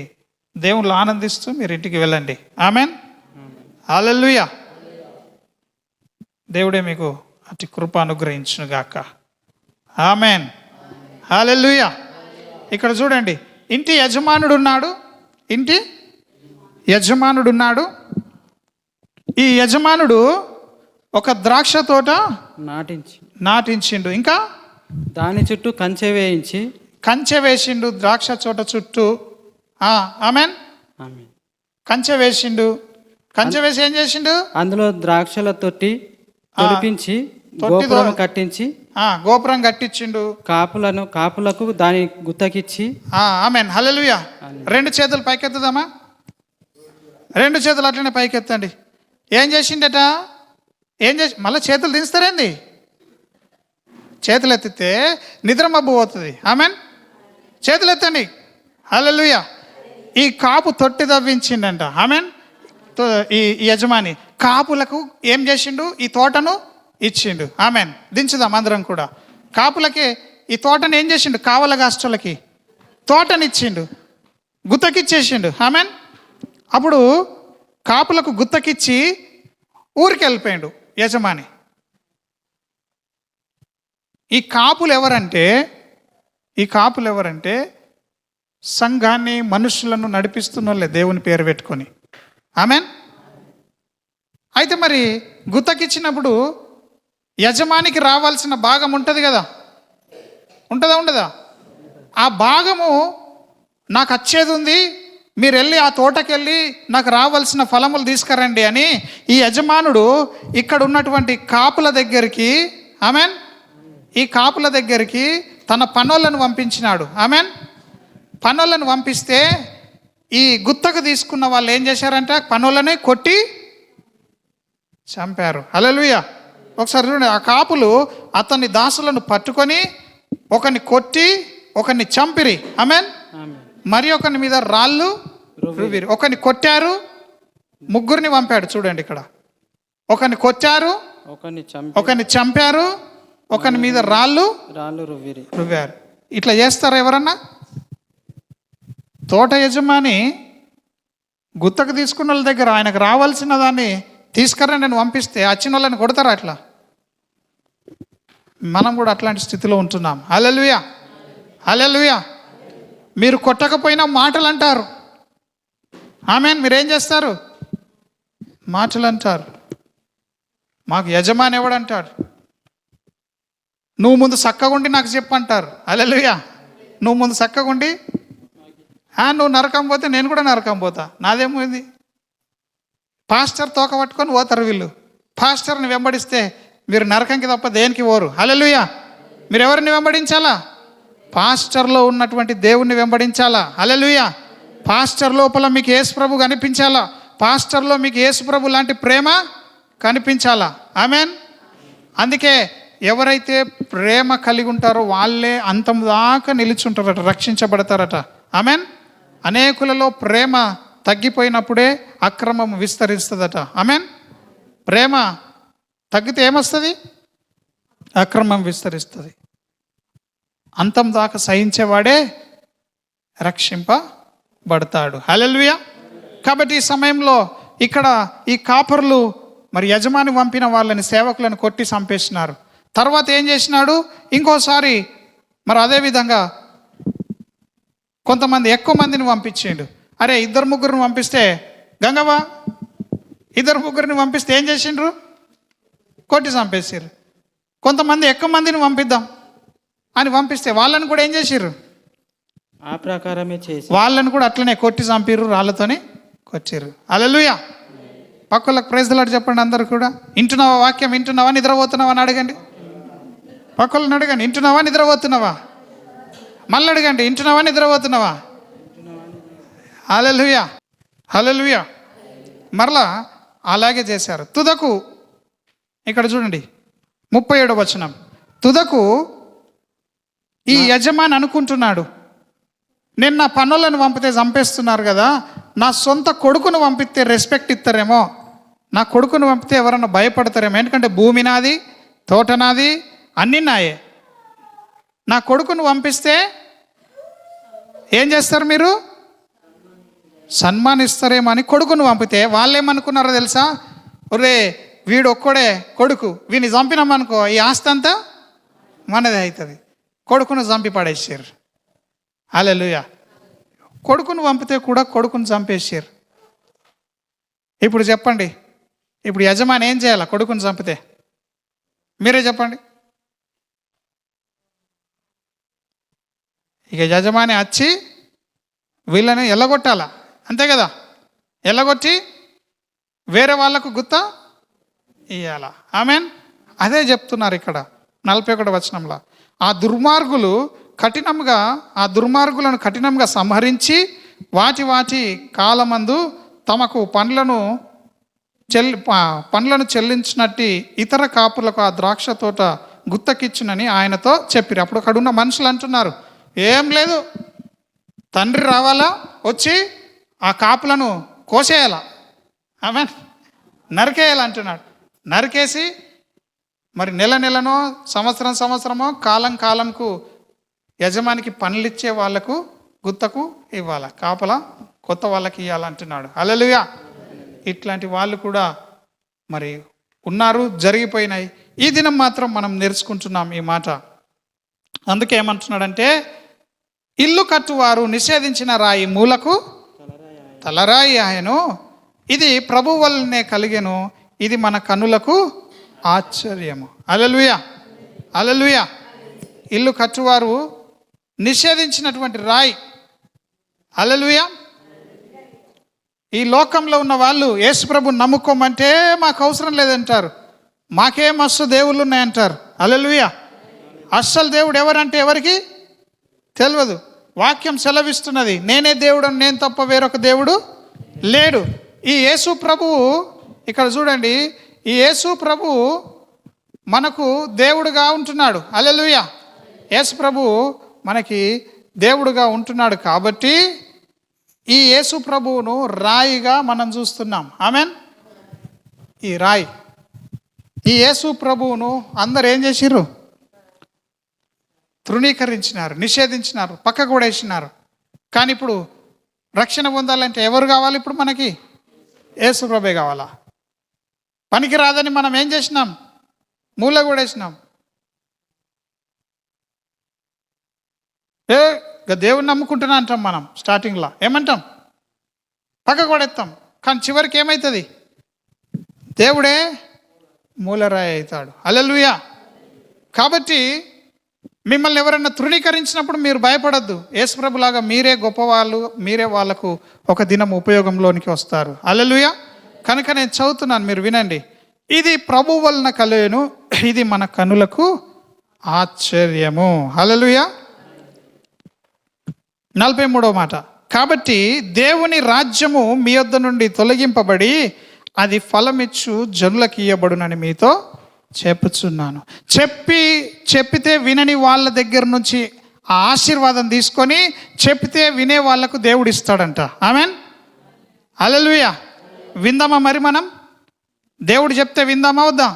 దేవుళ్ళు ఆనందిస్తూ మీరు ఇంటికి వెళ్ళండి. ఆమెన్. హల్లెలూయా. దేవుడే మీకు అతి కృప అనుగ్రహించును గాక. ఆమెన్. హల్లెలూయా. ఇక్కడ చూడండి, ఇంటి యజమానుడు ఉన్నాడు. ఇంటి యజమానుడు ఉన్నాడు. ఈ యజమానుడు ఒక ద్రాక్ష తోట నాటించిండు. ఇంకా దాని చుట్టూ కంచె వేసిండు. ద్రాక్ష తోట చుట్టూ. ఆమెన్. కంచె వేసిండు. కంచె వేసి ఏం చేసిండు? అందులో ద్రాక్షల తొట్టి తొలిపించి గోపురం కట్టించి గోపురం కట్టించిండు. కాపులకు దాని గుత్తకిచ్చి. ఆమెన్. హల్లెలూయా. 2 చేతులు పైకెత్తుదామా? 2 చేతులు అట్లనే పైకెత్తండి. ఏం చేసిండట? మళ్ళీ చేతులు దించుతారేంది? చేతులు ఎత్తితే నిద్ర మబ్బు పోతుంది. ఆమెన్. చేతులు ఎత్తండి. హల్లెలూయా. ఈ కాపు తొట్టి తవ్వించిండంట. ఆమెన్. ఈ యజమాని కాపులకు ఏం చేసిండు? ఈ తోటను ఇచ్చిండు. ఆమెన్. దించుదాం అందరం కూడా. కాపులకి ఈ తోటను ఏం చేసిండు? కావల గాస్టులకి తోటని ఇచ్చిండు, గుత్తకిచ్చేసిండు. ఆమెన్. అప్పుడు కాపులకు గుత్తకిచ్చి ఊరికి వెళ్ళిపోయిండు యజమాని. ఈ కాపులు ఎవరంటే సంఘాన్ని, మనుషులను నడిపిస్తున్న వాళ్ళే, దేవుని పేరు పెట్టుకొని. ఆమెన్. అయితే మరి గుత్తకిచ్చినప్పుడు యజమానికి రావాల్సిన భాగం ఉంటుంది కదా, ఉండదా? ఆ భాగము నాకు వచ్చేది ఉంది, మీరు వెళ్ళి ఆ తోటకెళ్ళి నాకు రావాల్సిన ఫలములు తీసుకురండి అని ఈ యజమానుడు ఇక్కడ ఉన్నటువంటి కాపుల దగ్గరికి, ఆమెన్, ఈ కాపుల దగ్గరికి తన పనోళ్ళను పంపించినాడు. ఆమెన్. పనోళ్ళను పంపిస్తే ఈ గుత్తకు తీసుకున్న వాళ్ళు ఏం చేశారంటే పనోళ్ళని కొట్టి చంపారు. హల్లెలూయా. ఒకసారి చూడండి, ఆ కాపులు అతని దాసులను పట్టుకొని ఒకరిని కొట్టి ఒకరిని చంపిరి. ఆమెన్. మరి ఒకరి మీద రాళ్ళు రువ్విరి. ఒకరిని కొట్టారు, 3 పంపాడు. చూడండి ఇక్కడ, ఒకరిని కొట్టారు, ఒకరిని చంపారు, ఒకరి మీద రాళ్ళు రువ్వారు. ఇట్లా చేస్తారా ఎవరన్నా? తోట యజమాని గుత్తకు తీసుకున్న వాళ్ళ దగ్గర ఆయనకు రావాల్సిన దాన్ని తీసుకురండి అని పంపిస్తే వచ్చిన వాళ్ళని కొడతారా? అట్లా మనం కూడా అట్లాంటి స్థితిలో ఉంటున్నాం. హల్లెలూయా. హల్లెలూయా. మీరు కొట్టకపోయినా మాటలు అంటారు. ఆమెన్. మీరేం చేస్తారు? మాటలు అంటారు. మాకు యజమాని ఎవడంటాడు? నువ్వు ముందు చక్కగుండి నాకు చెప్పంటారు. హల్లెలూయా. నువ్వు ముందు చక్కగుండి, నువ్వు నరకం పోతే నేను కూడా నరకం పోతా, నాదేమైంది? పాస్టర్ తోక పట్టుకొని పోతారు వీళ్ళు. పాస్టర్ని వెంబడిస్తే మీరు నరకంకి తప్ప దేనికి పోరు. హల్లెలూయా. మీరు ఎవరిని వెంబడించాలా? పాస్టర్లో ఉన్నటువంటి దేవుణ్ణి వెంబడించాలా. హల్లెలూయా. పాస్టర్ లోపల మీకు యేసు ప్రభు కనిపించాలా. పాస్టర్లో మీకు యేసు ప్రభు లాంటి ప్రేమ కనిపించాలా. ఆమెన్. అందుకే ఎవరైతే ప్రేమ కలిగి ఉంటారో వాళ్ళే అంతం దాకా నిలిచుంటారట, రక్షించబడతారట. ఆమెన్. అనేకులలో ప్రేమ తగ్గిపోయినప్పుడే అక్రమం విస్తరిస్తుందట. ఆమెన్. ప్రేమ తగ్గితే ఏమొస్తుంది? అక్రమం విస్తరిస్తుంది. అంతం దాకా సహించేవాడే రక్షింపబడతాడు. హల్లెలూయా. కాబట్టి ఈ సమయంలో ఇక్కడ ఈ కాపరులు మరి యజమాని పంపిన వాళ్ళని, సేవకులను కొట్టి చంపేసినారు. తర్వాత ఏం చేసినాడు? ఇంకోసారి మరి అదేవిధంగా కొంతమంది ఎక్కువ మందిని పంపించిండు. అరే 2-3 పంపిస్తే గంగవ్వ 2-3 పంపిస్తే ఏం చేసిండ్రు? కొట్టి చంపేసారు. కొంతమంది ఎక్కువ మందిని పంపిద్దాం అని పంపిస్తే వాళ్ళని కూడా ఏం చేసిర్రు? ఆ ప్రకారమే చేసి వాళ్ళని కూడా అట్లనే కొట్టి చంపిర్రు, రాళ్ళతోనే కొట్టిర్రు. హల్లెలూయా. పక్కలకు ప్రైజ్ ది లార్డ్ చెప్పండి అందరు కూడా. వింటున్నావా? వాక్యం వింటున్నావా? నిద్రపోతున్నావా అని అడగండి. పక్కలను అడగండి, వింటున్నావా? నిద్రపోతున్నావా? మళ్ళీ అడగండి, వింటున్నావా? నిద్రపోతున్నావా? హల్లెలూయా. హల్లెలూయా. మరలా అలాగే చేశారు. తుదకు ఇక్కడ చూడండి 37వ వచనం. తుదకు ఈ యజమాని అనుకుంటున్నాడు, నేను నా పనులను పంపితే చంపేస్తున్నారు కదా, నా సొంత కొడుకును పంపిస్తే రెస్పెక్ట్ ఇస్తారేమో, నా కొడుకును పంపితే ఎవరన్నా భయపడతారేమో, ఎందుకంటే భూమి నాది, తోట నాది, అన్నీ నాయే. నా కొడుకును పంపిస్తే ఏం చేస్తారు మీరు? సన్మానిస్తారేమో అని కొడుకును పంపితే వాళ్ళు ఏమనుకున్నారో తెలుసా? ఒరే వీడు ఒక్కడే కొడుకు, వీడిని చంపినామనుకో ఈ ఆస్తి అంతా మనదే అవుతుంది. కొడుకును చంపి పడేసారు. హల్లెలూయా. కొడుకును పంపితే కూడా కొడుకును చంపేసారు. ఇప్పుడు చెప్పండి, ఇప్పుడు యజమాని ఏం చేయాలి కొడుకును చంపితే? మీరే చెప్పండి. ఇక యజమాని వచ్చి వీళ్ళని ఎల్లగొట్టాలా, అంతే కదా? ఎల్లగొట్టి వేరే వాళ్ళకు గుత్త ఇయ్యాల. ఆమెన్. అదే చెప్తున్నారు ఇక్కడ 41వ వచనంలో. ఆ దుర్మార్గులను కఠినంగా సంహరించి వాటి కాలమందు తమకు పండ్లను చెల్లించినట్టు ఇతర కాపులకు ఆ ద్రాక్ష తోట గుత్తకిచ్చునని ఆయనతో చెప్పిరు. అప్పుడు అక్కడ ఉన్న మనుషులు అంటున్నారు, ఏం లేదు, తండ్రి రావాలా, వచ్చి ఆ కాపులను కోసేయాల, ఆమె నరికేయాలంటున్నాడు. నరికేసి మరి నెలనో సంవత్సరమో కాలంకు యజమానికి పనులు ఇచ్చే వాళ్లకు గుత్తకు ఇవ్వాల, కాపలా కొత్త వాళ్ళకి ఇవ్వాలంటున్నాడు. హల్లెలూయా. ఇట్లాంటి వాళ్ళు కూడా మరి ఉన్నారు, జరిగిపోయినాయి. ఈ దినం మాత్రం మనం నేర్చుకుంటున్నాం ఈ మాట. అందుకే ఏమంటున్నాడంటే, ఇల్లు కట్టువారు నిషేధించిన రాయి మూలకు తలరాయి ఆయను, ఇది ప్రభు వల్లనే కలిగెను, ఇది మన కన్నులకు ఆశ్చర్యము. హల్లెలూయా, హల్లెలూయా. ఇల్లు కట్టువారు నిషేధించినటువంటి రాయి. హల్లెలూయా. ఈ లోకంలో ఉన్న వాళ్ళు యేసు ప్రభుని నమ్ముకోమంటే మాకు అవసరం లేదంటారు, మాకే మస్తు దేవుళ్ళు ఉన్నాయంటారు. హల్లెలూయా. అస్సలు దేవుడు ఎవరంటే ఎవరికి తెలియదు. వాక్యం సెలవిస్తున్నది, నేనే దేవుడు, నేను తప్ప వేరొక దేవుడు లేడు. ఈ యేసు ప్రభువు ఇక్కడ చూడండి, ఈ యేసు ప్రభువు మనకు దేవుడుగా ఉంటున్నాడు. హల్లెలూయా. యేసు ప్రభువు మనకి దేవుడుగా ఉంటున్నాడు కాబట్టి ఈ యేసు ప్రభువును రాయిగా మనం చూస్తున్నాం. ఆమెన్. ఈ రాయి, ఈ యేసు ప్రభువును అందరు ఏం చేసిర్రు? తృణీకరించినారు, నిషేధించినారు, పక్కకు కూడా వేసినారు. కానీ ఇప్పుడు రక్షణ పొందాలంటే ఎవరు కావాలి? ఇప్పుడు మనకి యేసు ప్రభే కావాలా? పనికి రాదని మనం ఏం చేసినాం? మూల కూడా వేసినాం. దేవుని నమ్ముకుంటున్నా అంటాం మనం. స్టార్టింగ్లో ఏమంటాం? పక్కకు పడేస్తాం. కానీ చివరికి ఏమవుతుంది? దేవుడే మూలరాయి అవుతాడు. హల్లెలూయా. కాబట్టి మిమ్మల్ని ఎవరన్నా తృణీకరించినప్పుడు మీరు భయపడద్దు. యేసుప్రభులాగా మీరే గొప్పవాళ్ళు, మీరే వాళ్ళకు ఒక దినం ఉపయోగంలోనికి వస్తారు. హల్లెలూయా. కనుక నేను చదువుతున్నాను, మీరు వినండి. ఇది ప్రభు వలన కలిగెను, ఇది మన కనులకు ఆశ్చర్యము. హల్లెలూయా. 43వ మాట. కాబట్టి దేవుని రాజ్యము మీ యొద్ద నుండి తొలగింపబడి అది ఫలమిచ్చు జనులకు ఇయ్యబడునని మీతో చెప్పుచున్నాను. చెప్పితే వినని వాళ్ళ దగ్గర నుంచి ఆ ఆశీర్వాదం తీసుకొని చెప్పితే వినే వాళ్ళకు దేవుడు ఇస్తాడంట. ఆమెన్. హల్లెలూయా. విందామా మరి? మనం దేవుడు చెప్తే విందామా వద్దా?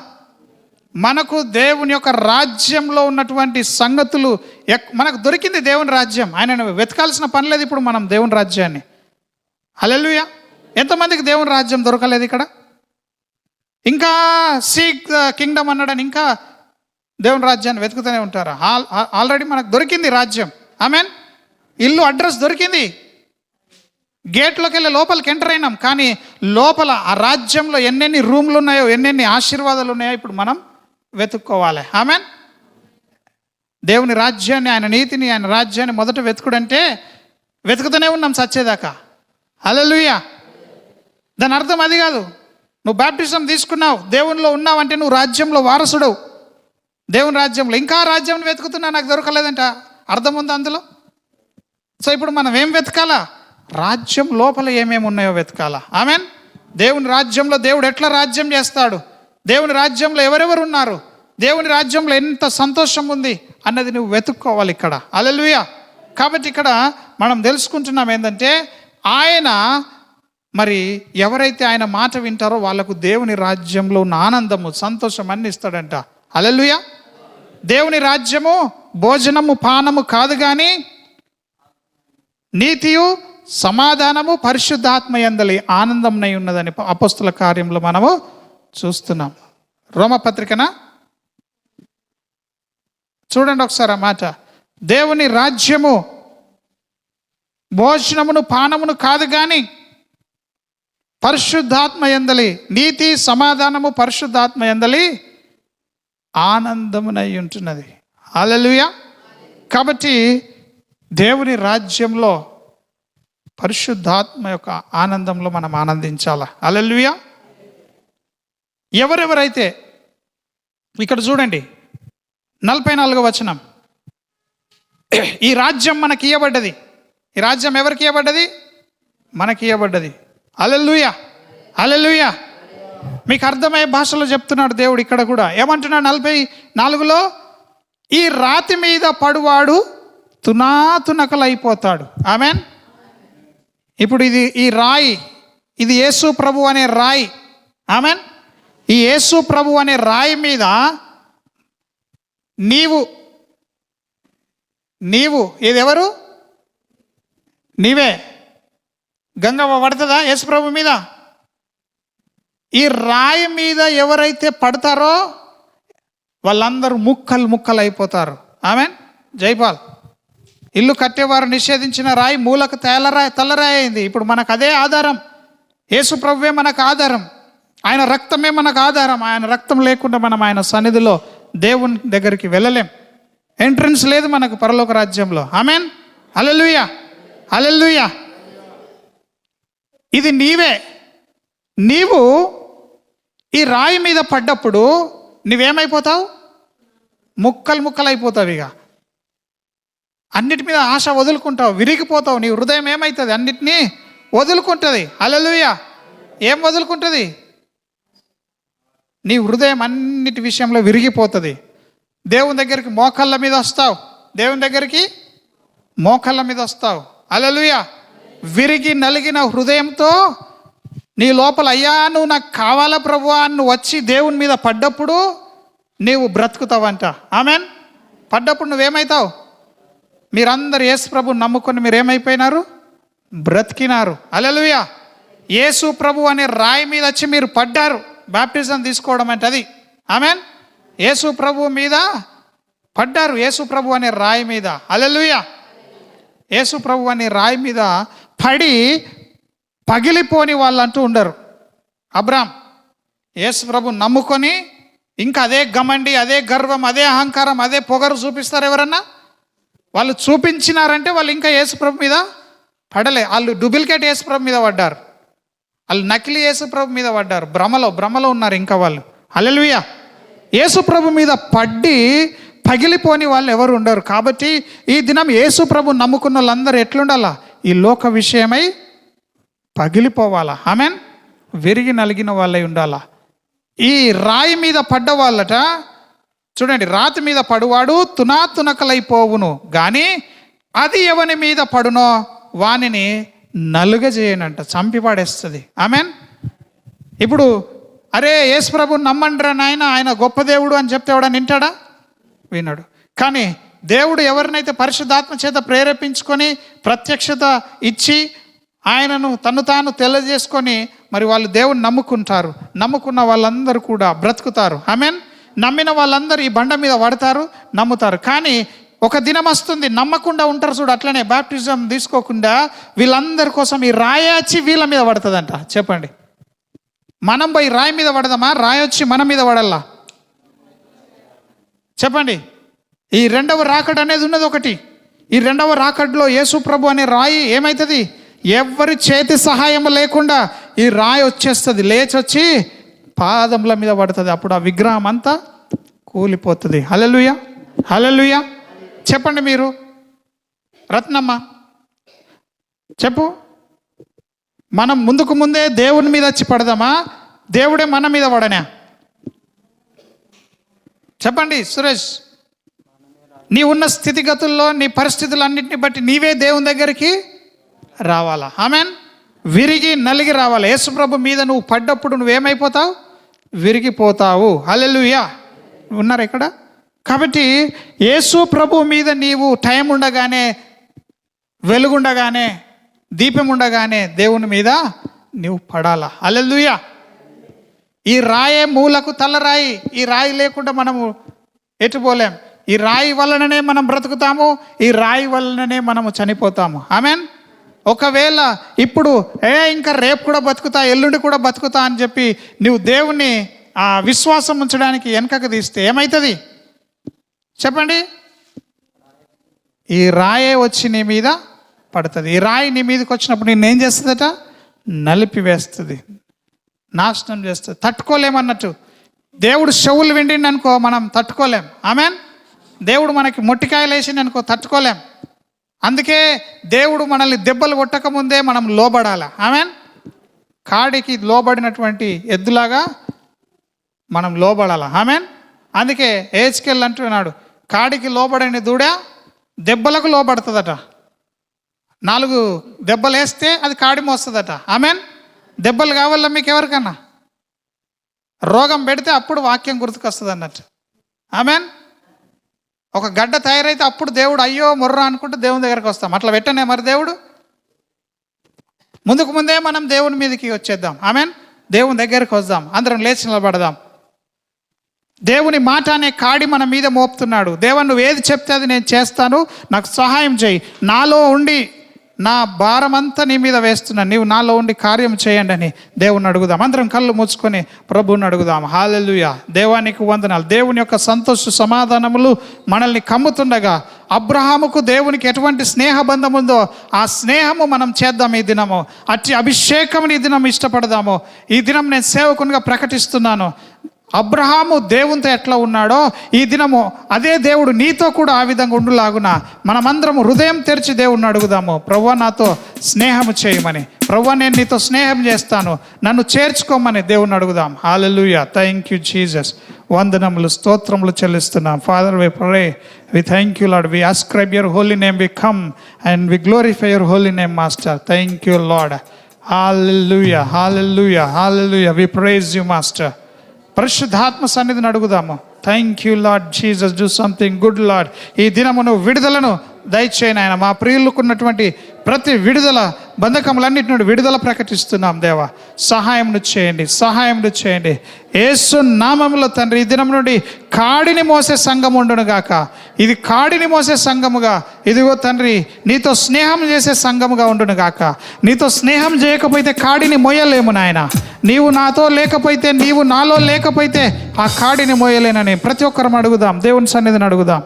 మనకు దేవుని యొక్క రాజ్యంలో ఉన్నటువంటి సంగతులు మనకు దొరికింది. దేవుని రాజ్యం, ఆయనను వెతకాల్సిన పని లేదు ఇప్పుడు మనం దేవుని రాజ్యాన్ని. హల్లెలూయా. ఎంతమందికి దేవుని రాజ్యం దొరకలేదు ఇక్కడ? ఇంకా సీక్ ద కింగ్డమ్ అన్నాడని ఇంకా దేవుని రాజ్యాన్ని వెతుకుతూనే ఉంటారా? ఆల్రెడీ మనకు దొరికింది రాజ్యం. ఆమెన్. ఇల్లు అడ్రస్ దొరికింది, గేట్లోకి వెళ్ళి లోపలికి ఎంటర్ అయినాం. కానీ లోపల ఆ రాజ్యంలో ఎన్నెన్ని రూమ్లు ఉన్నాయో, ఎన్నెన్ని ఆశీర్వాదాలు ఉన్నాయో ఇప్పుడు మనం వెతుక్కోవాలి. ఆమెన్. దేవుని రాజ్యాన్ని, ఆయన నీతిని, ఆయన రాజ్యాన్ని మొదట వెతుకుడంటే వెతుకుతూనే ఉన్నాం సచ్చేదాకా. హల్లెలూయా. దాని అర్థం అది కాదు. నువ్వు బాప్టిజం తీసుకున్నావు, దేవునిలో ఉన్నావంటే నువ్వు రాజ్యంలో వారసుడవు. దేవుని రాజ్యంలో ఇంకా రాజ్యం వెతుకుతున్నా, నాకు దొరకలేదంట, అర్థం ఉంది అందులో. సో ఇప్పుడు మనం ఏం వెతకాలా? రాజ్యం లోపల ఏమేమి ఉన్నాయో వెతకాలా. ఆమెన్. దేవుని రాజ్యంలో దేవుడు ఎట్లా రాజ్యం చేస్తాడు, దేవుని రాజ్యంలో ఎవరెవరు ఉన్నారు, దేవుని రాజ్యంలో ఎంత సంతోషం ఉంది అన్నది నువ్వు వెతుక్కోవాలి ఇక్కడ. హల్లెలూయా. కాబట్టి ఇక్కడ మనం తెలుసుకుంటున్నాం ఏంటంటే, ఆయన మరి ఎవరైతే ఆయన మాట వింటారో వాళ్ళకు దేవుని రాజ్యంలో ఉన్న ఆనందము, సంతోషం అన్ని ఇస్తాడంట. హల్లెలూయా. దేవుని రాజ్యము భోజనము పానము కాదు కానీ నీతియు సమాధానము పరిశుద్ధాత్మ యందలి ఆనందంనై ఉన్నదని అపోస్తుల కార్యంలో మనము చూస్తున్నాం. రోమపత్రికన చూడండి ఒకసారి ఆ మాట. దేవుని రాజ్యము భోజనమును పానమును కాదు కానీ పరిశుద్ధాత్మ యందలి నీతి సమాధానము పరిశుద్ధాత్మ యందలి ఆనందమునై ఉంటున్నది. హల్లెలూయా. కాబట్టి దేవుని రాజ్యంలో పరిశుద్ధాత్మ యొక్క ఆనందంలో మనం ఆనందించాలా. హల్లెలూయా. ఎవరెవరైతే ఇక్కడ చూడండి 44వ వచనం, ఈ రాజ్యం మనకి ఇవ్వబడ్డది. ఈ రాజ్యం ఎవరికి ఇవ్వబడ్డది? మనకి ఇవ్వబడ్డది. హల్లెలూయా. హల్లెలూయా. మీకు అర్థమయ్యే భాషలో చెప్తున్నాడు దేవుడు ఇక్కడ కూడా. ఏమంటున్నాడు 44లో? ఈ రాతి మీద పడువాడు తునాతునకలైపోతాడు. ఆమెన్. ఇప్పుడు ఈ రాయి, ఇది యేసు ప్రభు అనే రాయి. ఆమెన్. ఈ యేసు ప్రభు అనే రాయి మీద నీవు ఇదెవరు? నీవే. గంగవ్వ పడుతుందా యేసు ప్రభు మీద? ఈ రాయి మీద ఎవరైతే పడతారో వాళ్ళందరూ ముక్కలు అయిపోతారు. ఆమెన్. జైపాల్. ఇల్లు కట్టేవారు నిషేధించిన రాయి మూలకు తెల్లరాయి అయింది. ఇప్పుడు మనకు అదే ఆధారం. యేసు ప్రభువే మనకు ఆధారం. ఆయన రక్తమే మనకు ఆధారం. ఆయన రక్తం లేకుండా మనం ఆయన సన్నిధిలో దేవుని దగ్గరికి వెళ్ళలేం. ఎంట్రన్స్ లేదు మనకు పరలోక రాజ్యంలో. ఆమెన్. హల్లెలూయా. హల్లెలూయా. ఇది నీవు ఈ రాయి మీద పడ్డప్పుడు నువ్వేమైపోతావు? ముక్కలు అయిపోతావు. ఇక అన్నిటి మీద ఆశ వదులుకుంటావు, విరిగిపోతావు. నీ హృదయం ఏమవుతుంది? అన్నిటినీ వదులుకుంటుంది. హల్లెలూయా. ఏం వదులుకుంటుంది? నీ హృదయం అన్నిటి విషయంలో విరిగిపోతుంది. దేవుని దగ్గరికి మోకాళ్ళ మీద వస్తావు. దేవుని దగ్గరికి మోకాళ్ళ మీద వస్తావు. హల్లెలూయా. విరిగి నలిగిన హృదయంతో నీ లోపల, అయ్యా నువ్వు నాకు కావాలా ప్రభువా అని నువ్వు వచ్చి దేవుని మీద పడ్డప్పుడు నీవు బ్రతుకుతావంట. ఆమెన్. పడ్డప్పుడు నువ్వేమవుతావు? మీరందరూ యేసు ప్రభుని నమ్ముకొని మీరు ఏమైపోయినారు? బ్రతికినారు. హల్లెలూయా. యేసు ప్రభు అనే రాయి మీద వచ్చి మీరు పడ్డారు. బాప్టిజం తీసుకోవడం అంటే అది. ఆమెన్. యేసు ప్రభు మీద పడ్డారు. యేసు ప్రభు అనే రాయి మీద. హల్లెలూయా. యేసు ప్రభు అనే రాయి మీద పడి పగిలిపోని వాళ్ళంటూ ఉండరు. అబ్రామ్ యేసు ప్రభు నమ్ముకొని ఇంకా అదే గమండి, అదే గర్వం, అదే అహంకారం, అదే పొగరు చూపిస్తారు ఎవరన్నా? వాళ్ళు చూపించినారంటే వాళ్ళు ఇంకా యేసు ప్రభు మీద పడలే. వాళ్ళు డూప్లికేట్ యేసు ప్రభు మీద పడ్డారు. వాళ్ళు నకిలీ యేసు ప్రభు మీద పడ్డారు. భ్రమలో ఉన్నారు ఇంకా వాళ్ళు. హల్లెలూయా. యేసు ప్రభు మీద పడ్డి పగిలిపోని వాళ్ళు ఎవరు ఉండరు. కాబట్టి ఈ దినం యేసు ప్రభు నమ్ముకున్న వాళ్ళందరూ ఎట్లుండాలా? ఈ లోక విషయమై పగిలిపోవాలా. ఆమెన్. విరిగి నలిగిన వాళ్ళై ఉండాలా. ఈ రాయి మీద పడ్డ వాళ్ళట చూడండి, రాతి మీద పడువాడు తునాతునకలైపోవును కానీ అది ఎవని మీద పడునో వానిని నలుగజేయనంట, చంపి పాడేస్తుంది. ఆమెన్. ఇప్పుడు అరే యేసు ప్రభు నమ్మండ్రా నాయన, ఆయన గొప్ప దేవుడు అని చెప్తే ఎవడని వింటాడా? వినడు. కానీ దేవుడు ఎవరినైతే పరిశుద్ధాత్మ చేత ప్రేరేపించుకొని ప్రత్యక్షత ఇచ్చి ఆయనను తను తాను తెలియజేసుకొని మరి వాళ్ళు దేవుని నమ్ముకుంటారు. నమ్ముకున్న వాళ్ళందరూ కూడా బ్రతుకుతారు. ఆమెన్. నమ్మిన వాళ్ళందరూ ఈ బండ మీద పడతారు, నమ్ముతారు. కానీ ఒక దినం వస్తుంది నమ్మకుండా ఉంటారు చూడు, అట్లనే బాప్టిజం తీసుకోకుండా వీళ్ళందరి కోసం ఈ రాయి వచ్చి వీళ్ళ మీద పడుతుందంట. చెప్పండి, మనం పోయి రాయి మీద పడదామా? రాయి వచ్చి మన మీద పడల్లా? చెప్పండి. ఈ రెండవ రాకడ అనేది ఉన్నది ఒకటి. ఈ రెండవ రాకడలో యేసు ప్రభు అనే రాయి ఏమవుతుంది? ఎవరి చేతి సహాయం లేకుండా ఈ రాయి వచ్చేస్తుంది, లేచొచ్చి పాదముల మీద పడుతుంది. అప్పుడు ఆ విగ్రహం అంతా కూలిపోతుంది. హల్లెలూయా. హల్లెలూయా. చెప్పండి మీరు, రత్నమ్మ చెప్పు, మనం ముందే దేవుని మీద వచ్చి పడదామా? దేవుడే మన మీద పడనా? చెప్పండి సురేష్. నీ ఉన్న స్థితిగతుల్లో నీ పరిస్థితులన్నింటిని బట్టి నీవే దేవుని దగ్గరికి రావాలా. ఆమెన్. విరిగి నలిగి రావాలి. యేసుప్రభు మీద నువ్వు పడ్డప్పుడు నువ్వేమైపోతావు? విరిగిపోతావు. హల్లెలూయా. ఉన్నారు ఇక్కడ. కాబట్టి యేసు ప్రభు మీద నీవు టైం ఉండగానే, వెలుగుండగానే, దీపం ఉండగానే దేవుని మీద నీవు పడాలా. హల్లెలూయా. ఈ రాయే మూలకు తలరాయి. ఈ రాయి లేకుండా మనము ఎటుపోలేం. ఈ రాయి వలననే మనం బ్రతుకుతాము, ఈ రాయి వలననే మనము చనిపోతాము. ఆమెన్. ఒకవేళ ఇప్పుడు ఇంకా రేపు కూడా బతుకుతా, ఎల్లుండి కూడా బతుకుతా అని చెప్పి నువ్వు దేవుణ్ణి ఆ విశ్వాసం ఉంచడానికి వెనకకు తీస్తే ఏమవుతుంది చెప్పండి? ఈ రాయే వచ్చి నీ మీద పడుతుంది. ఈ రాయి నీ మీదకి వచ్చినప్పుడు నిన్నేం చేస్తుందట? నలిపివేస్తుంది, నాశనం చేస్తుంది. తట్టుకోలేమన్నట్టు. దేవుడు చెవులు విండిండి అనుకో, మనం తట్టుకోలేం. ఆమెన్. దేవుడు మనకి మొట్టికాయలు వేసింది అనుకో, తట్టుకోలేం. అందుకే దేవుడు మనల్ని దెబ్బలు కొట్టకముందే మనం లోబడాలి. ఆమెన్. కాడికి లోబడినటువంటి ఎద్దులాగా మనం లోబడాలి. ఆమెన్. అందుకే ఏజ్కెళ్ళి అంటున్నాడు, కాడికి లోబడని దూడ దెబ్బలకు లోబడుతుందట. 4 దెబ్బలు వేస్తే అది కాడి మోస్తుందట. ఆమెన్. దెబ్బలు కావాలా మీకు ఎవరికన్నా? రోగం పెడితే అప్పుడు వాక్యం గుర్తుకొస్తుంది అన్నట్టు. ఆమెన్. ఒక గడ్డ తయారైతే అప్పుడు దేవుడు అయ్యో మొర్ర అనుకుంటూ దేవుని దగ్గరికి వస్తాం. అట్లా పెట్టనే మరి దేవుడు. ముందే మనం దేవుని మీదకి వచ్చేద్దాం. ఆమెన్. దేవుని దగ్గరికి వద్దాం. అందరం లేచి నిలబడదాం. దేవుని మాట అనే కాడి మన మీద మోపుతున్నాడు. దేవా నువ్వు ఏది చెప్తే అది నేను చేస్తాను, నాకు సహాయం చేయి. నాలో ఉండి నా భారమంతా నీ మీద వేస్తున్నాను, నీవు నాలో ఉండి కార్యం చేయండి అని దేవుని అడుగుదాం. అందరం కళ్ళు మూసుకొని ప్రభువుని అడుగుదాం. హల్లెలూయా. దేవానికి వందనాలు. దేవుని యొక్క సంతోష సమాధానములు మనల్ని కమ్ముతుండగా, అబ్రహాముకు దేవునికి ఎటువంటి స్నేహబంధం ఉందో ఆ స్నేహము మనం చేద్దాం. ఈ దినము అట్టి అభిషేకం ఈ దినం ఇష్టపడదాము. ఈ దినం నేను సేవకునిగా ప్రకటిస్తున్నాను. అబ్రహాము దేవునితో ఎట్లా ఉన్నాడో ఈ దినము అదే దేవుడు నీతో కూడా ఆ విధంగా ఉండులాగున మనమందరము హృదయం తెరిచి దేవుణ్ణి అడుగుదాము. ప్రభువా నాతో స్నేహము చేయమని, ప్రభువా నేను నీతో స్నేహం చేస్తాను, నన్ను చేర్చుకోమని దేవుణ్ణి అడుగుదాం. హల్లెలూయా. Thank you Jesus. వందనములు స్తోత్రములు చెల్లిస్తున్నాం. Father we pray, we thank you Lord, we ascribe your holy name, we come and we glorify your holy name master. Thank you Lord. Hallelujah, hallelujah, hallelujah. We praise you master. పరిశుద్ధాత్మ సన్నిధిని అడుగుదాము. Thank you Lord Jesus. Do something good Lord. ఈ దినమును విడుదలను దయచేయను ఆయన. మా ప్రియులకున్నటువంటి ప్రతి విడుదల బంధకములన్నిటి నుండి విడుదల ప్రకటిస్తున్నాం. దేవా సహాయమును చేయండి, సహాయమును చేయండి. యేసు నామములో తండ్రి ఈ దినం నుండి కాడిని మోసే సంఘం ఉండును గాక. ఇది కాడిని మోసే సంఘముగా, ఇదిగో తండ్రి నీతో స్నేహం చేసే సంఘముగా ఉండును గాక. నీతో స్నేహం చేయకపోతే కాడిని మోయలేము నాయన. నీవు నాతో లేకపోతే, నీవు నాలో లేకపోతే ఆ కాడిని మోయలేనని ప్రతి ఒక్కరం అడుగుదాం. దేవుని సన్నిధిని అడుగుదాం.